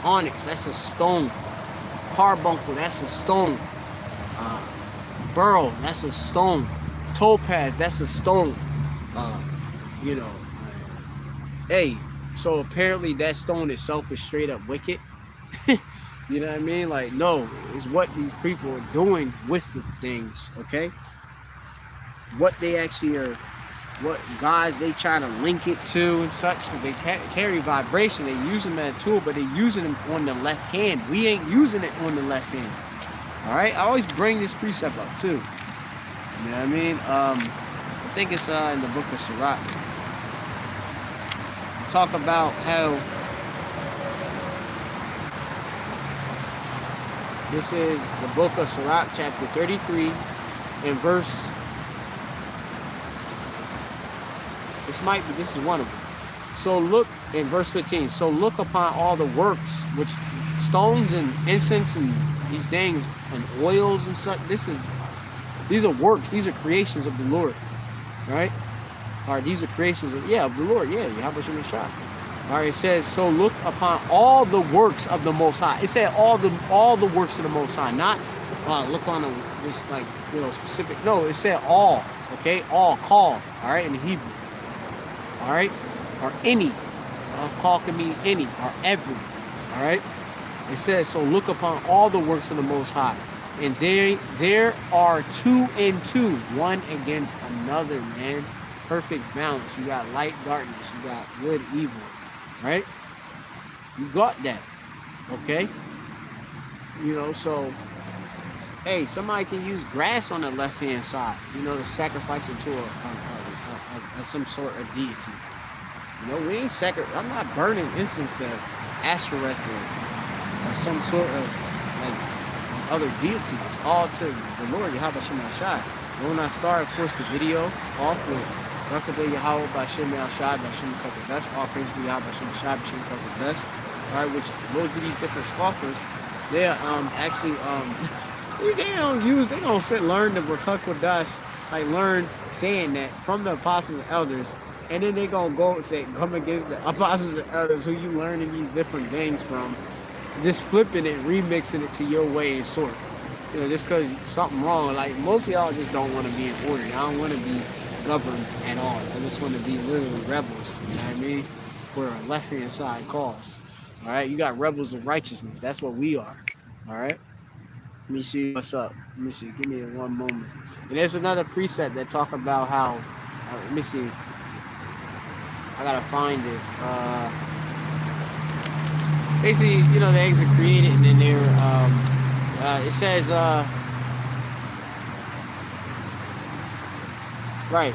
Onyx, that's a stone. Carbuncle, that's a stone. Beryl, that's a stone. Topaz, that's a stone. Hey, so apparently that stone itself is straight up wicked. You know what I mean? Like, no, it's what these people are doing with the things, okay? What they actually are, what gods they try to link it to and such, because they carry vibration. They use them as a tool, but they're using them on the left hand. We ain't using it on the left hand. All right, I always bring this precept up too. You know what I mean? I think it's in the book of Sirach. Talk about how this is the book of Sirach, chapter 33, and verse. This is one of them. So look in verse 15. So look upon all the works which stones and incense and these things and oils and such. These are works. These are creations of the Lord, right? All right, these are creations of the Lord. Yeah, Yahweh Shem Shah. All right, it says, so look upon all the works of the Most High. It said all the works of the Most High, not look on them just like specific. No, it said all. Okay, all, call. All right, in the Hebrew. All right, or any. Call can mean any or every. All right. It says, so look upon all the works of the Most High. And there are two and two, one against another, man. Perfect balance. You got light, darkness. You got good, evil. Right? You got that. Okay? So, hey, somebody can use grass on the left-hand side, to sacrifice it to some sort of deity. We ain't I'm not burning incense to Ashereth or some sort of other deities, all to the Lord Yahweh Shem Shai. When I start, of course, the video off with Rakadeh Yahweh by Shem Shai by Shem Kakodesh, all praise to Yahweh Shem Shai by Shem Kakodesh. Alright, which loads of these different scoffers, they're actually they don't learn the Rakakodesh, like learn saying that from the apostles and elders, and then they gonna go and come against the apostles and elders who you learning these different things from. Just flipping it, remixing it to your way and sort. Just because something wrong. Like, most of y'all just don't want to be in order. Y'all don't want to be governed at all. I just want to be literally rebels. You know what I mean? For a left-hand side cause. All right? You got rebels of righteousness. That's what we are. All right? Let me see what's up. Let me see. Give me one moment. And there's another precept that talk about how... let me see. I got to find it. Basically, the eggs are created, and then they're, it says, right.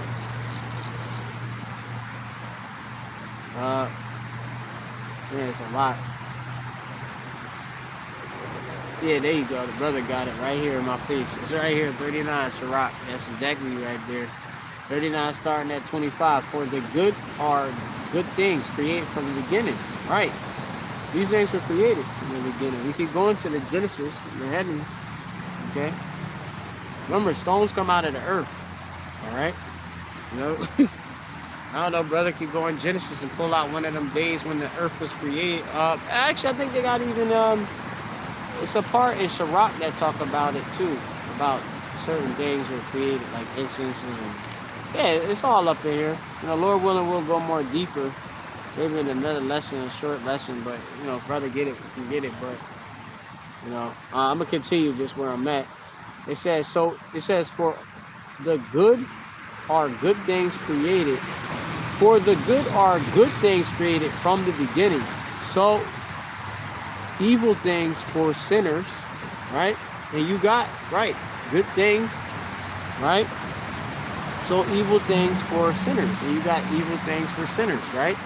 Yeah, it's a lot. Yeah, there you go. The brother got it right here in my face. It's right here, 39, Sirach. That's exactly right there. 39 starting at 25. For the good are good things created from the beginning. Right. These things were created in the beginning. We keep going to the Genesis, the heavens. Okay? Remember, stones come out of the earth. All right, you know. I don't know, brother could go in Genesis and pull out one of them days when the earth was created. Actually, I think they got even it's a part in Sirach that talk about it too, about certain things were created, like incenses and yeah, it's all up in here. You know, Lord willing, we'll go more deeper. Maybe in another lesson, a short lesson, but you know, if brother get it, we can get it. But you know, I'm gonna continue just where I'm at. It says so. It says for the good are good things created. For the good are good things created from the beginning. So evil things for sinners, right? And you got right good things, right? So evil things for sinners, and you got evil things for sinners, right?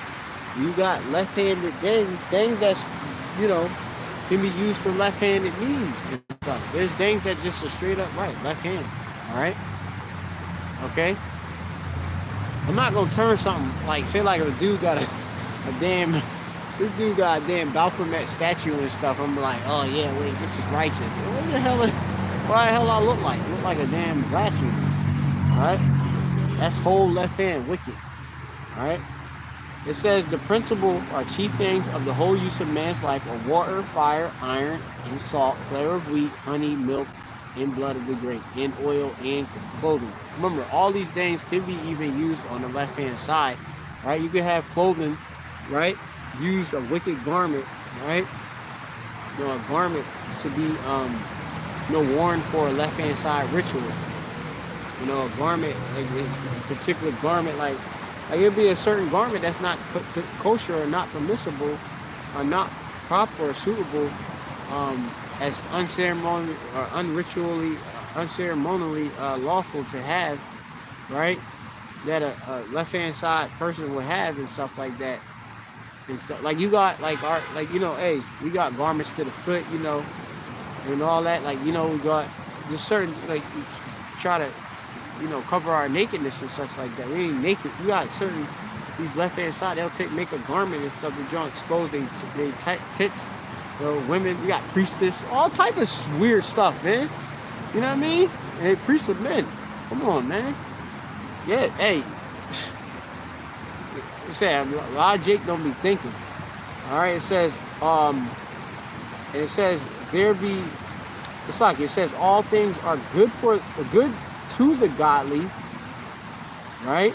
You got left-handed things that's, you know, can be used for left-handed means and stuff. There's things that just are straight up right, left hand, all right? Okay? I'm not gonna turn something like, say like a dude got a damn, this dude got a damn Baphomet statue and stuff. I'm like, oh yeah, wait, this is righteous. What the hell, why the hell I look like? I look like a damn blasphemer, all right? That's whole left hand, wicked, all right? It says the principal or chief things of the whole use of man's life are water, fire, iron, and salt, flour of wheat, honey, milk, and blood of the grape, and oil, and clothing. Remember, all these things can be even used on the left-hand side, right? You can have clothing, right? Use a wicked garment, right? You know, a garment to be, you know, worn for a left-hand side ritual. You know, a garment, like a particular garment, like it'd be a certain garment that's not kosher or not permissible or not proper or suitable as unceremonially or unceremonially lawful to have, right? That a left-hand side person would have and stuff like that. And stuff like you got like our you know, hey, we got garments to the foot, you know, and all that. Like, you know, we got just certain, like, we try to, you know, cover our nakedness and such like that. We ain't naked. We got certain, these left-hand side, they'll make a garment and stuff that don't expose they tits. You know, women, we got priestess, all type of weird stuff, man. You know what I mean? Hey, priests of men. Come on, man. Yeah, hey. It says, logic don't be thinking. All right, it says, there be, it's like, it says all things are good to the godly, right?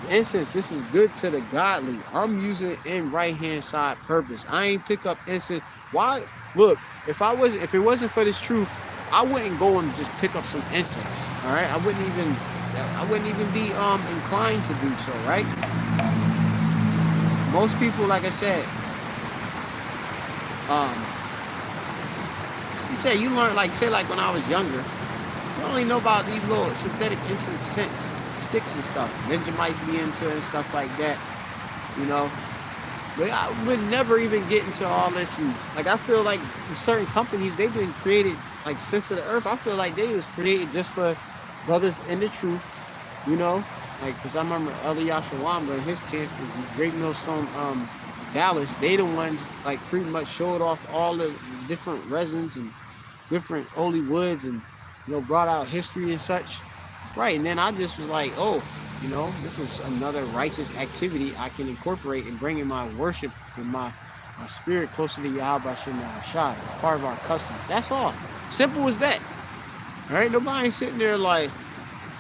Incense, this is good to the godly. I'm using it in right-hand side purpose. I ain't pick up incense. Why? Look, if it wasn't for this truth, I wouldn't go and just pick up some incense. All right, I wouldn't even be inclined to do so, right? Most people, like I said, you say you learn, like, say, like when I was younger, you only know about these little synthetic incense sticks and stuff. Vegemites be into and stuff like that, you know. But I would never even get into all this. And like, I feel like certain companies, they've been created, like, since of the earth. I feel like they was created just for brothers in the truth, you know. Like, because I remember Eliyahu Wamba and his camp, GREATMILLSTONE, Dallas, they the ones, like, pretty much showed off all the different resins and different holy woods and, you know, brought out history and such. Right, and then I just was like, oh, you know, this is another righteous activity I can incorporate and bring in my worship and my spirit closer to Yahweh Shem Shai. It's part of our custom. That's all. Simple as that. All right, nobody sitting there like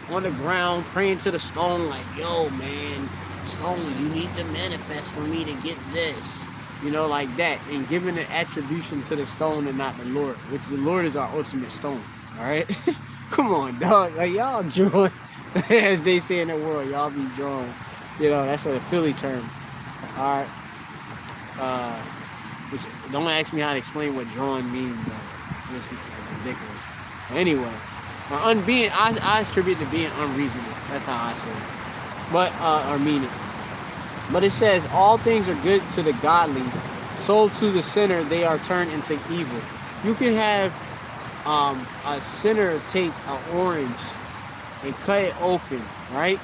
on the ground praying to the stone like, yo, man, stone, you need to manifest for me to get this. You know, like that. And giving the attribution to the stone and not the Lord, which the Lord is our ultimate stone. All right? Come on, dog. Like, y'all drawing, as they say in the world, y'all be drawing. You know, that's a Philly term. All right. Which, don't ask me how to explain what drawing means, but it's ridiculous. Anyway, I attribute to being unreasonable. That's how I say it. But, or mean it. But it says, all things are good to the godly, so to the sinner they are turned into evil. You can have a sinner take an orange and cut it open, right?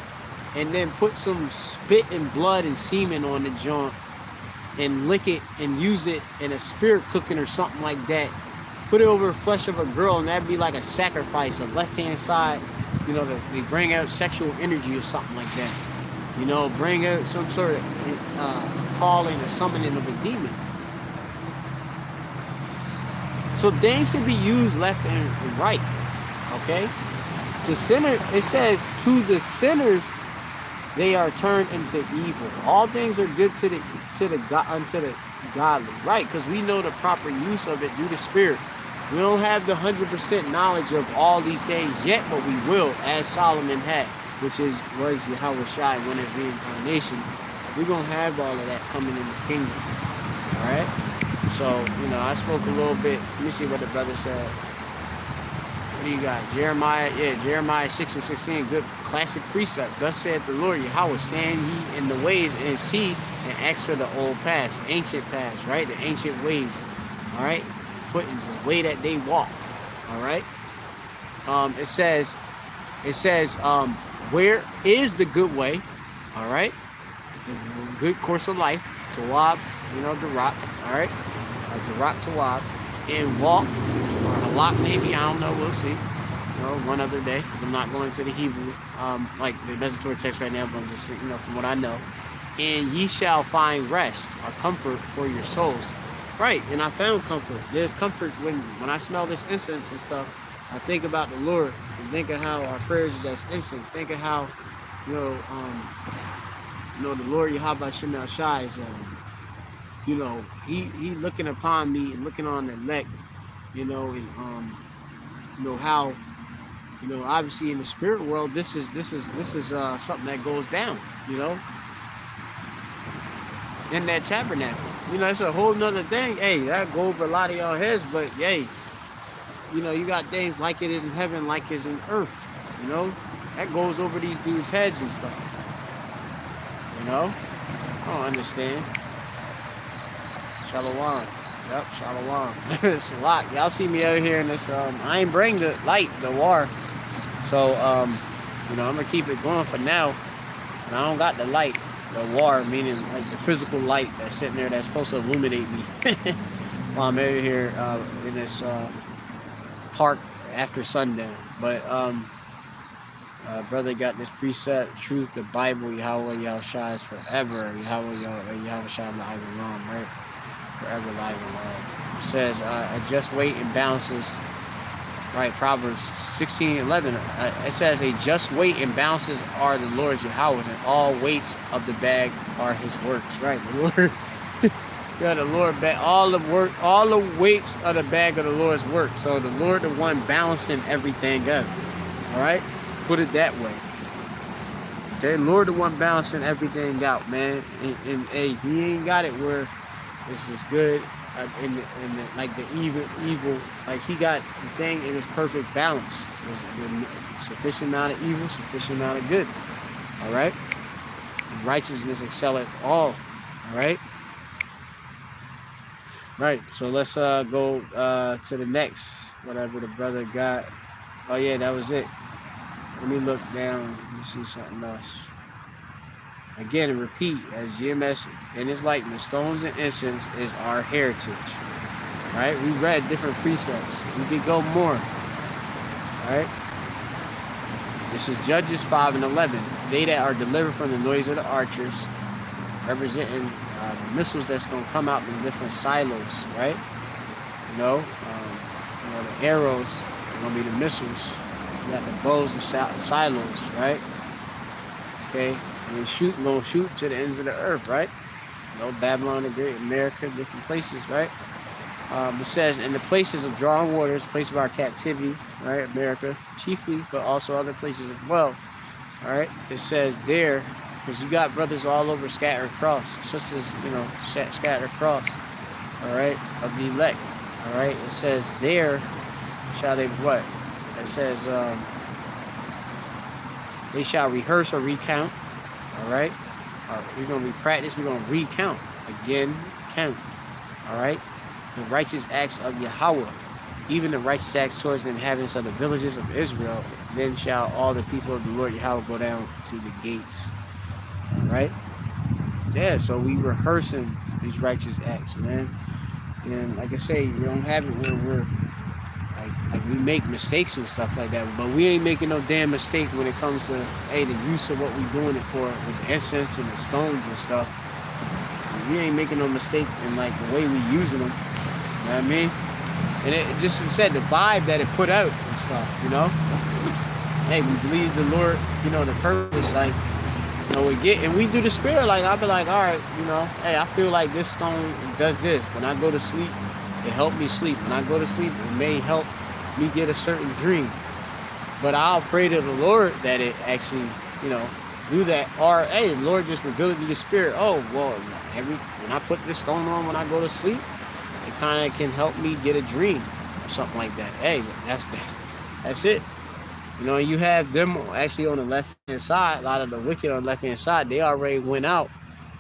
And then put some spit and blood and semen on the joint and lick it and use it in a spirit cooking or something like that. put it over the flesh of a girl, and that'd be like a sacrifice. A left-hand side, you know, they bring out sexual energy or something like that. You know, bring out some sort of calling or summoning of a demon. So things can be used left and right. Okay? To sinner, it says, to the sinners they are turned into evil. All things are good unto the godly, right? Because we know the proper use of it through the Spirit. We don't have the 100% knowledge of all these things yet, but we will, as Solomon had, which was Yahweh Shai when his reincarnation. We're gonna have all of that coming in the kingdom. All right. So you know, I spoke a little bit. Let me see what the brother said. What do you got? Jeremiah, Jeremiah 6:16, good classic precept. Thus saith the Lord Yahweh, stand ye in the ways and see and ask for the old paths, ancient paths, right? The ancient ways, all right? Footings, the way that they walked, all right? It says, where is the good way, all right? The good course of life, Tawab, you know, the rock, all right? The rock Tawab, and walk, or halak maybe, I don't know, we'll see. You know, one other day, because I'm not going to the Hebrew, like the Mesotore text right now, but I'm just, you know, from what I know. And ye shall find rest or comfort for your souls. Right, and I found comfort. There's comfort when I smell this incense and stuff. I think about the Lord and think of how our prayers is as incense. Think of how, you know, the Lord Yahweh Shemel Shai is, you know, he looking upon me and looking on the elect, you know, and you know how, you know, obviously in the spirit world, this is something that goes down, you know, in that tabernacle. You know, it's a whole nother thing. Hey, that go over a lot of y'all heads, but hey, you know, you got things like it is in heaven, like it's in earth. You know, that goes over these dudes' heads and stuff. You know, I don't understand. Shalom. Yep, shalom. It's a lot. Y'all see me out here in this. I ain't bring the light, the war. So, you know, I'm gonna keep it going for now. And I don't got the light. The war, meaning like the physical light that's sitting there that's supposed to illuminate me while I'm over here in this park after sundown. But brother got this precept, truth, the Bible, Yahweh Shai is forever. Yahweh Shai live and long, right? Forever live and long. It says a just weight and balances. Right, Proverbs 16:11. It says, a just weight and balances are the Lord's Yahweh's, and all weights of the bag are his works. Right, the Lord, yeah, the Lord, all the weights of the bag of the Lord's work. So the Lord, the one balancing everything up. All right, put it that way. Okay, Lord, the one balancing everything out, man. And hey, he ain't got it where this is good. In the like the evil, like he got the thing in its perfect balance. There's sufficient amount of evil, sufficient amount of good. All right, and righteousness excelleth all. All right, right. So let's go to the next whatever the brother got. Oh yeah, that was it. Let me look down. Let me see something else. Again, and repeat, as GMS in his likeness, stones and incense is our heritage. Right? We read different precepts. We could go more. Right? This is Judges 5:11. They that are delivered from the noise of the archers, representing the missiles that's going to come out from different silos. Right? You know, the arrows are going to be the missiles. You got the bows and silos. Right? Okay? And gonna shoot to the ends of the earth, right? You know, Babylon, the Great America, different places, right? It says, in the places of drawing waters, place of our captivity, right? America, chiefly, but also other places as well, all right? It says there, because you got brothers all over scattered across, sisters, you know, scattered across, all right, of the elect, all right? It says there, shall they what? It says, they shall rehearse or recount. All right, we're going to practice. We're going to recount again, count. All right, the righteous acts of Yahweh, even the righteous acts towards the inhabitants of the villages of Israel. Then shall all the people of the Lord Yahweh go down to the gates. All right, yeah. So we rehearsing these righteous acts, man. And like I say, we don't have it where we're Like, we make mistakes and stuff like that, but we ain't making no damn mistake when it comes to, hey, the use of what we doing it for with the incense and the stones and stuff. We ain't making no mistake in, like, the way we using them. You know what I mean? And it just said the vibe that it put out and stuff, you know? Hey, we believe the Lord, you know, the purpose, like, you know, we do the spirit, like, I'll be like, all right, you know, hey, I feel like this stone does this. When I go to sleep, it helped me sleep. When I go to sleep, it may help me get a certain dream. But I'll pray to the Lord that it actually, you know, do that. Or, hey, the Lord just revealed it to the spirit. Oh, well, when I put this stone on when I go to sleep, it kind of can help me get a dream or something like that. Hey, that's it. You know, you have them actually on the left-hand side. A lot of the wicked on the left-hand side, they already went out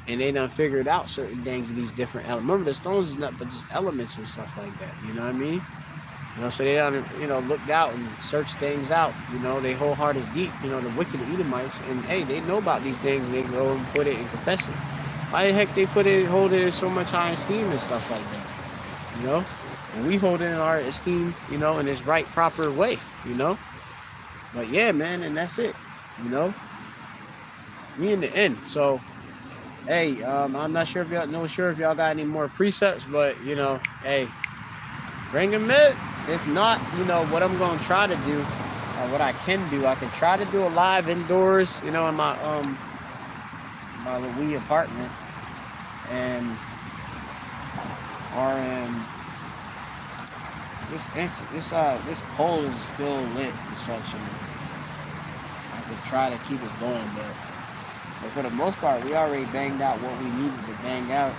and they done figured out certain things of these different elements. Remember, the stones is not but just elements and stuff like that. You know what I mean? You know, so they done, you know, looked out and searched things out. You know, their whole heart is deep. You know, the wicked Edomites, and hey, they know about these things, and they go and put it and confess it. Why the heck they hold it in so much high esteem and stuff like that? You know, and we hold it in our esteem, you know, in its right, proper way. You know, but yeah, man, and that's it. You know, we in the end. So, hey, I'm not sure if y'all got any more precepts, but you know, hey, bring them in. If not, you know, what I'm going to try to do, what I can do, I can try to do a live indoors, you know, in my wee apartment, and this coal is still lit and such, and I could try to keep it going, but for the most part, we already banged out what we needed to bang out.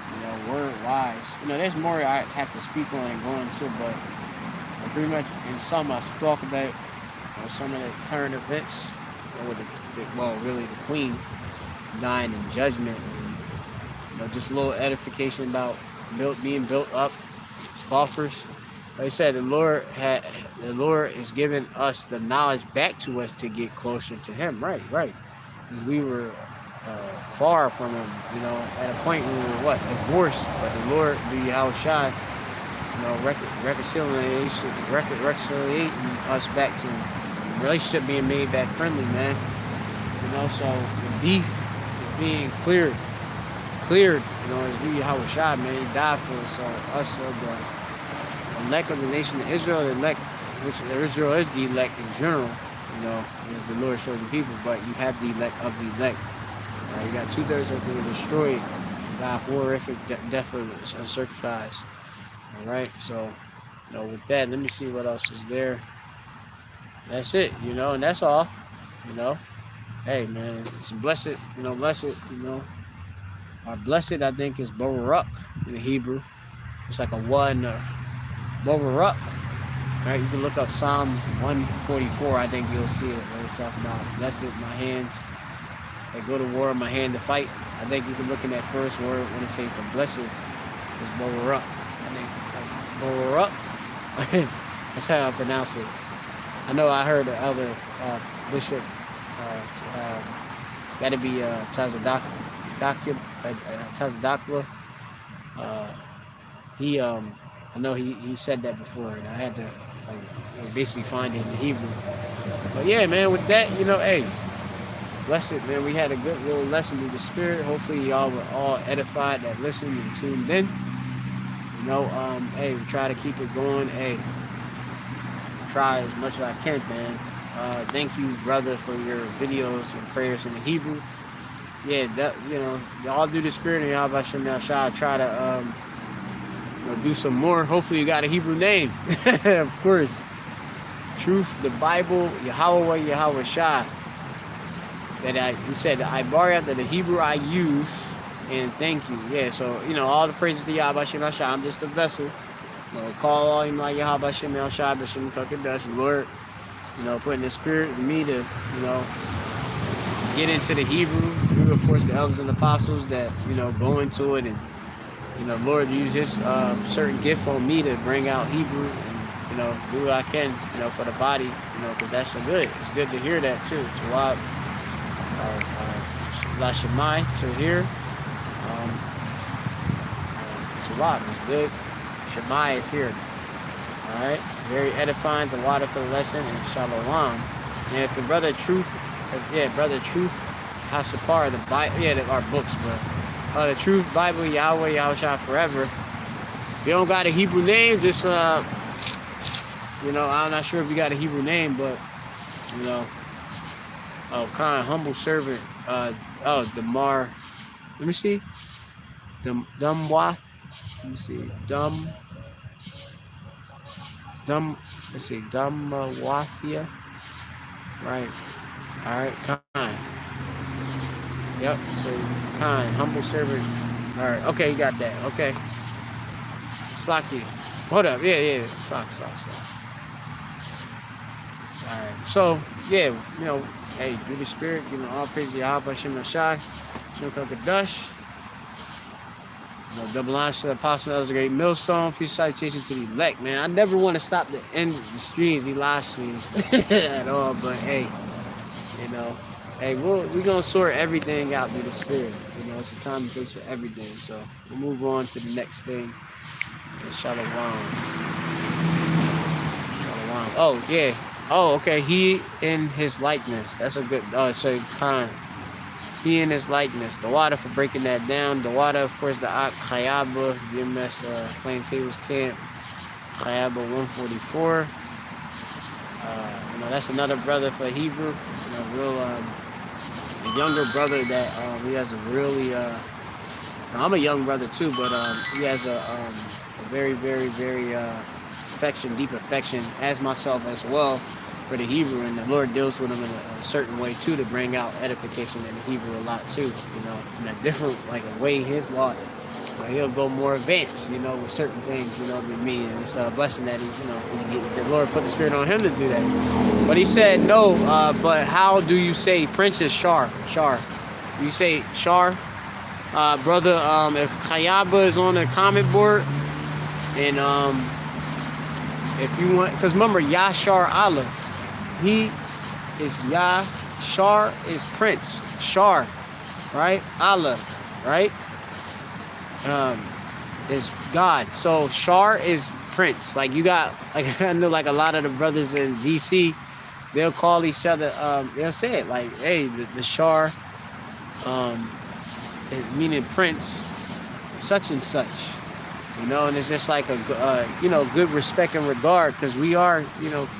You know, word-wise. You know, there's more I have to speak on and go into, but pretty much in some I spoke about, you know, some of the current events, you know, with really the Queen dying in judgment, and, you know, just a little edification about being built up, scoffers. Like I said, the Lord is giving us the knowledge back to us to get closer to Him. Right. Because we were far from Him, you know, at a point where we were divorced, but the Lord, Yahushua, you know, reconciliating us back to Him. The relationship being made back friendly, man. You know, so the beef is being cleared. You know, it's due Yahushua, man. He died for us. So us of the elect of the nation of Israel, the elect, which Israel is the elect in general. You know, the Lord's chosen people, but you have the elect of the elect. You got 2/3 of them destroyed. You got horrific death of the uncircumcised. All right, so, you know, with that, let me see what else is there. That's it, you know, and that's all. You know, hey, man, it's blessed. You know, blessed. You know, our blessed, I think, is Baruch in the Hebrew. It's like a one, Baruch. Right, you can look up Psalms 144. I think you'll see it when it's talking about blessed my hands. They go to war, my hand to fight. I think you can look in that first word when it says for blessed is Baruch. I think Baruch. That's how I pronounce it. I know I heard the other bishop, got to be Tazadakla. I know he said that before, and I had to basically find it in Hebrew. But yeah, man, with that, you know, hey, blessed, man. We had a good little lesson with the Spirit. Hopefully, y'all were all edified that listened and tuned in. You know, hey, we try to keep it going. Hey, try as much as I can, man. Thank you, brother, for your videos and prayers in the Hebrew. Yeah, that, you know, y'all do the Spirit and y'all Bashem Yahshua. Try to do some more. Hopefully, you got a Hebrew name, of course. Truth, the Bible, Yahweh Shah. That he said, I borrow after the Hebrew I use, and thank you. Yeah, so, you know, all the praises to Yahweh Shem Yahshua. I'm just a vessel. You know, call all you like Yahweh Shem Yahshua, B'Shem Kakadash, Lord, you know, putting the Spirit in me to, you know, get into the Hebrew. Through, of course, the elders and apostles that, you know, go into it, and, you know, Lord, use His certain gift on me to bring out Hebrew, and, you know, do what I can, you know, for the body, you know, because that's so good. It's good to hear that, too, to watch. La Shemai to hear. To rock is good. Shemai is here. Alright. Very edifying. The water for the lesson and shalom. And if the brother Truth, brother Truth Hasapar, the Bible, our books, but the Truth Bible, Yahweh, Yahushua forever. If you don't got a Hebrew name, just I'm not sure if you got a Hebrew name, but kind humble servant. Damar. Let me see. Dumwath. Let me see. Let's see. Dumwathia. Right. All right. Kind. Yep. So kind humble servant. All right. Okay, you got that. Okay. Slaki. Hold up. Yeah. Slock. All right. So yeah, hey, do the spirit. All praise to Yahweh, Shem Shai, Shem Kakadush. Double honors to the apostle. That was a great millstone. Peace, salutations to the elect, man. I never want to stop the end of the streams, the live streams at all. But hey, hey, we're gonna sort everything out through the spirit. It's a time and place for everything. So we'll move on to the next thing. Shalom. Oh yeah. Oh, okay. He in his likeness. That's a good. So kind. He in his likeness. The water for breaking that down. The water, of course, the Ak Khayaba, GMS Plaintables Camp, Khayaba 144. That's another brother for Hebrew. A younger brother that he has a really. I'm a young brother too, but he has a very, very, very deep affection, as myself as well, for the Hebrew, and the Lord deals with him in a certain way too to bring out edification in the Hebrew a lot too, in a different a way his law. He'll go more advanced, with certain things, than me, and it's a blessing that the Lord put the spirit on him to do that. But he said no. But how do you say Princess Shar? You say Shar, brother. If Khayaba is on the comment board, and if you want, because remember Yashar Allah. He is Yah, Shar is Prince, Shar, right? Allah, right? Is God. So Shar is Prince. You got, I know a lot of the brothers in DC, they'll call each other, they'll say it hey, the Shar, meaning Prince, such and such. And it's just a good respect and regard, because we are,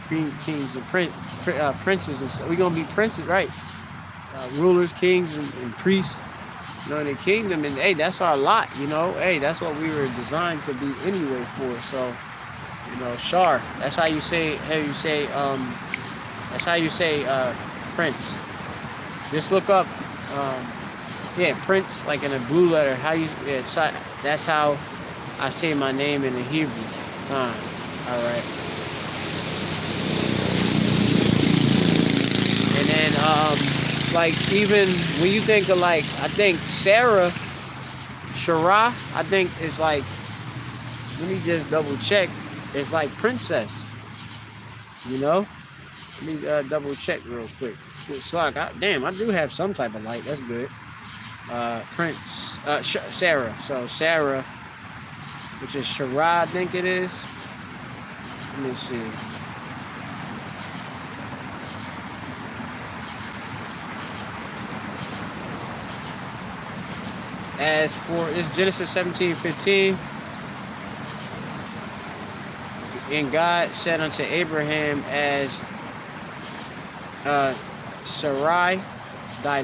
kings and princes, and so we're gonna be princes, right? Rulers, kings, and priests, in the kingdom, and hey, that's our lot, Hey, that's what we were designed to be anyway for. So, Shar. That's how you say. That's how you say Prince. Just look up, Prince, in a blue letter. That's how I say my name in the Hebrew. All right. And then, even when you think of, I think Sarah, I think it's let me just double check. It's princess. Let me double check real quick. It's damn, I do have some type of light. That's good. Prince, Sarah. So Sarah, which is Shara, I think it is. Let me see. As for, it's Genesis 17:15. And God said unto Abraham, as Sarai, thy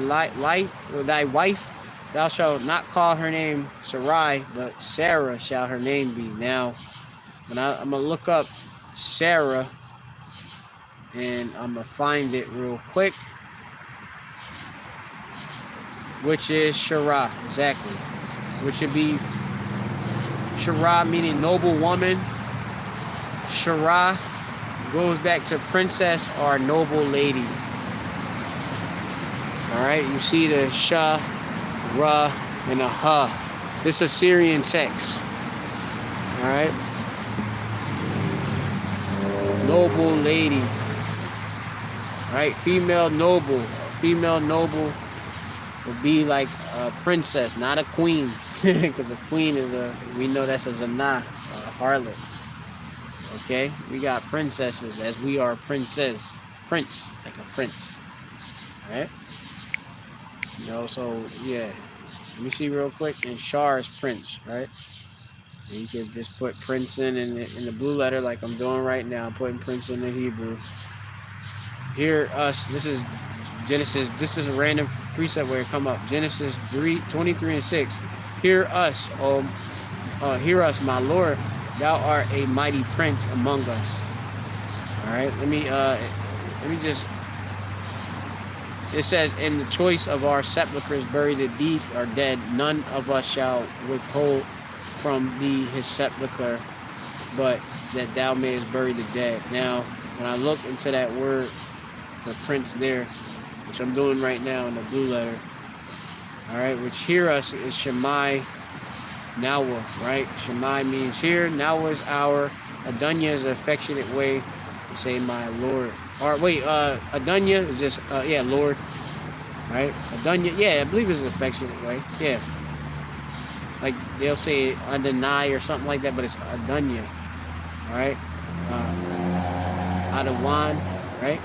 wife, thou shalt not call her name Sarai, but Sarah shall her name be. Now, I'm going to look up Sarah, and I'm going to find it real quick, which is Shara, exactly. Which would be Shara, meaning noble woman. Shara goes back to princess or noble lady. All right, you see the Sha, Ra, and a Ha. This is Assyrian text. All right. Noble lady. All right, female noble. Female noble would be like a princess, not a queen. Because a queen is we know that's a Zana, a harlot. Okay, we got princesses, as we are prince, like a prince. All right. You know, so yeah. Let me see real quick. And Shar is prince, right? And you can just put prince in the blue letter, like I'm doing right now. I'm putting prince in the Hebrew. Hear us. This is Genesis. This is a random precept where it come up. Genesis 3:23-6. Hear us, hear us, my Lord. Thou art a mighty prince among us. All right. Let me just. It says, in the choice of our sepulchres bury the deep or dead, none of us shall withhold from thee his sepulchre, but that thou mayest bury the dead. Now, when I look into that word for prince there, which I'm doing right now in the blue letter, all right, which hear us is Shemai Nawa, right? Shemai means here, Nawa is our, Adunya is an affectionate way to say my Lord. Or wait, Adunya is just, yeah, Lord, right? Adunya, yeah, I believe it's an affectionate way, yeah. Like, they'll say Adonai or something like that, but it's Adunya, all right? Adawan, right?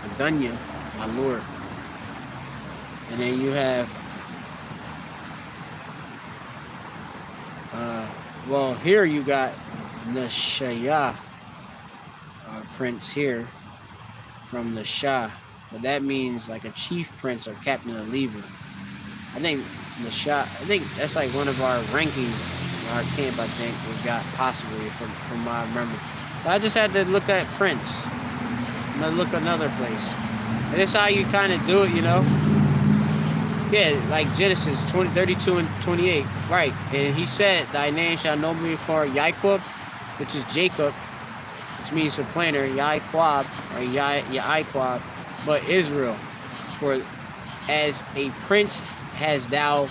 Adunya, my Lord. And then you have, well, here you got Nashaya, prince here from the Shah, but that means like a chief prince or captain of lever. I think the Shah, I think that's like one of our rankings, our camp. I think we got possibly from my memory. But I just had to look at prince. I'm gonna look another place, and that's how you kind of do it, you know. Yeah, like Genesis 32:28, right? And he said, "Thy name shall no more be called Yaakov, which is Jacob, which means supplanter, Yaquab, or Yaquab, but Israel. For as a prince has thou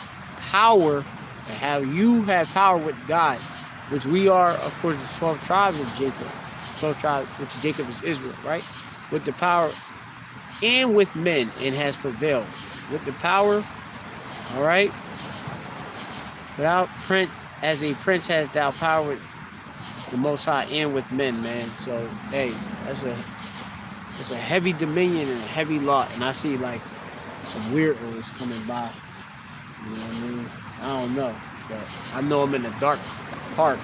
power, and how you have power with God, which we are, of course, the 12 tribes of Jacob. 12 tribes, which Jacob is Israel, right? With the power and with men, and has prevailed. With the power, all right? Without prince, as a prince has thou power with the Most High and with men, man. So, hey, that's a heavy dominion and a heavy lot. And I see, like, some weirdos coming by. You know what I mean? I don't know. But I know I'm in a dark part.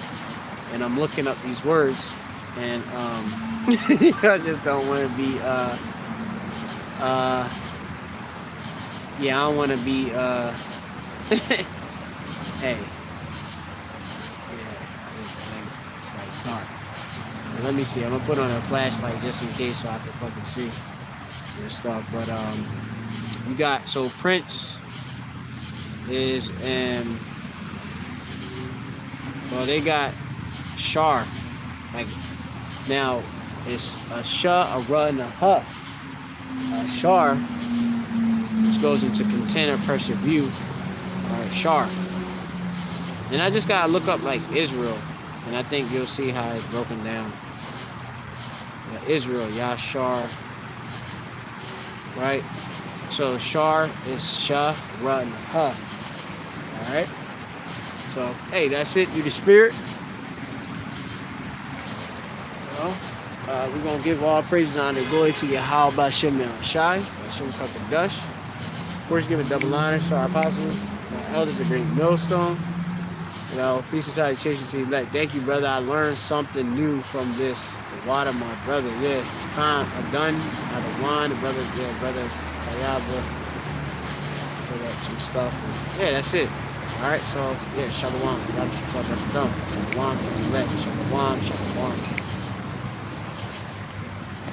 And I'm looking up these words. And, I just don't want to be, yeah, I don't want to be, hey. Dark. Let me see. I'm gonna put on a flashlight just in case so I can fucking see and stuff. But you got, so Prince is well, they got Shar. Like, now it's a Shah, a Ra, and a Ha. Shar, which goes into contend or persevere. Alright, Shar. And I just gotta look up like Israel. And I think you'll see how it's broken down. Israel, Yashar. Right? So Shar is Shah, Ra, and Ha. Alright? So, hey, that's it. Do the spirit. You know? We're going to give all praise and honor and glory to Yahweh Bashem El Shai, Bashem Kakadash. Of course, give a double honor to our apostles, our elders, a great millstone. You know, peace and salutation to you. Like, thank you, brother. I learned something new from this. The water, my brother. Yeah, Khan, Adun, Adawan, the brother, yeah, brother Kayaba. Put up some stuff. And, yeah, that's it. All right, so, yeah, Shalom. Shalom to the elect. Shalom, shalom.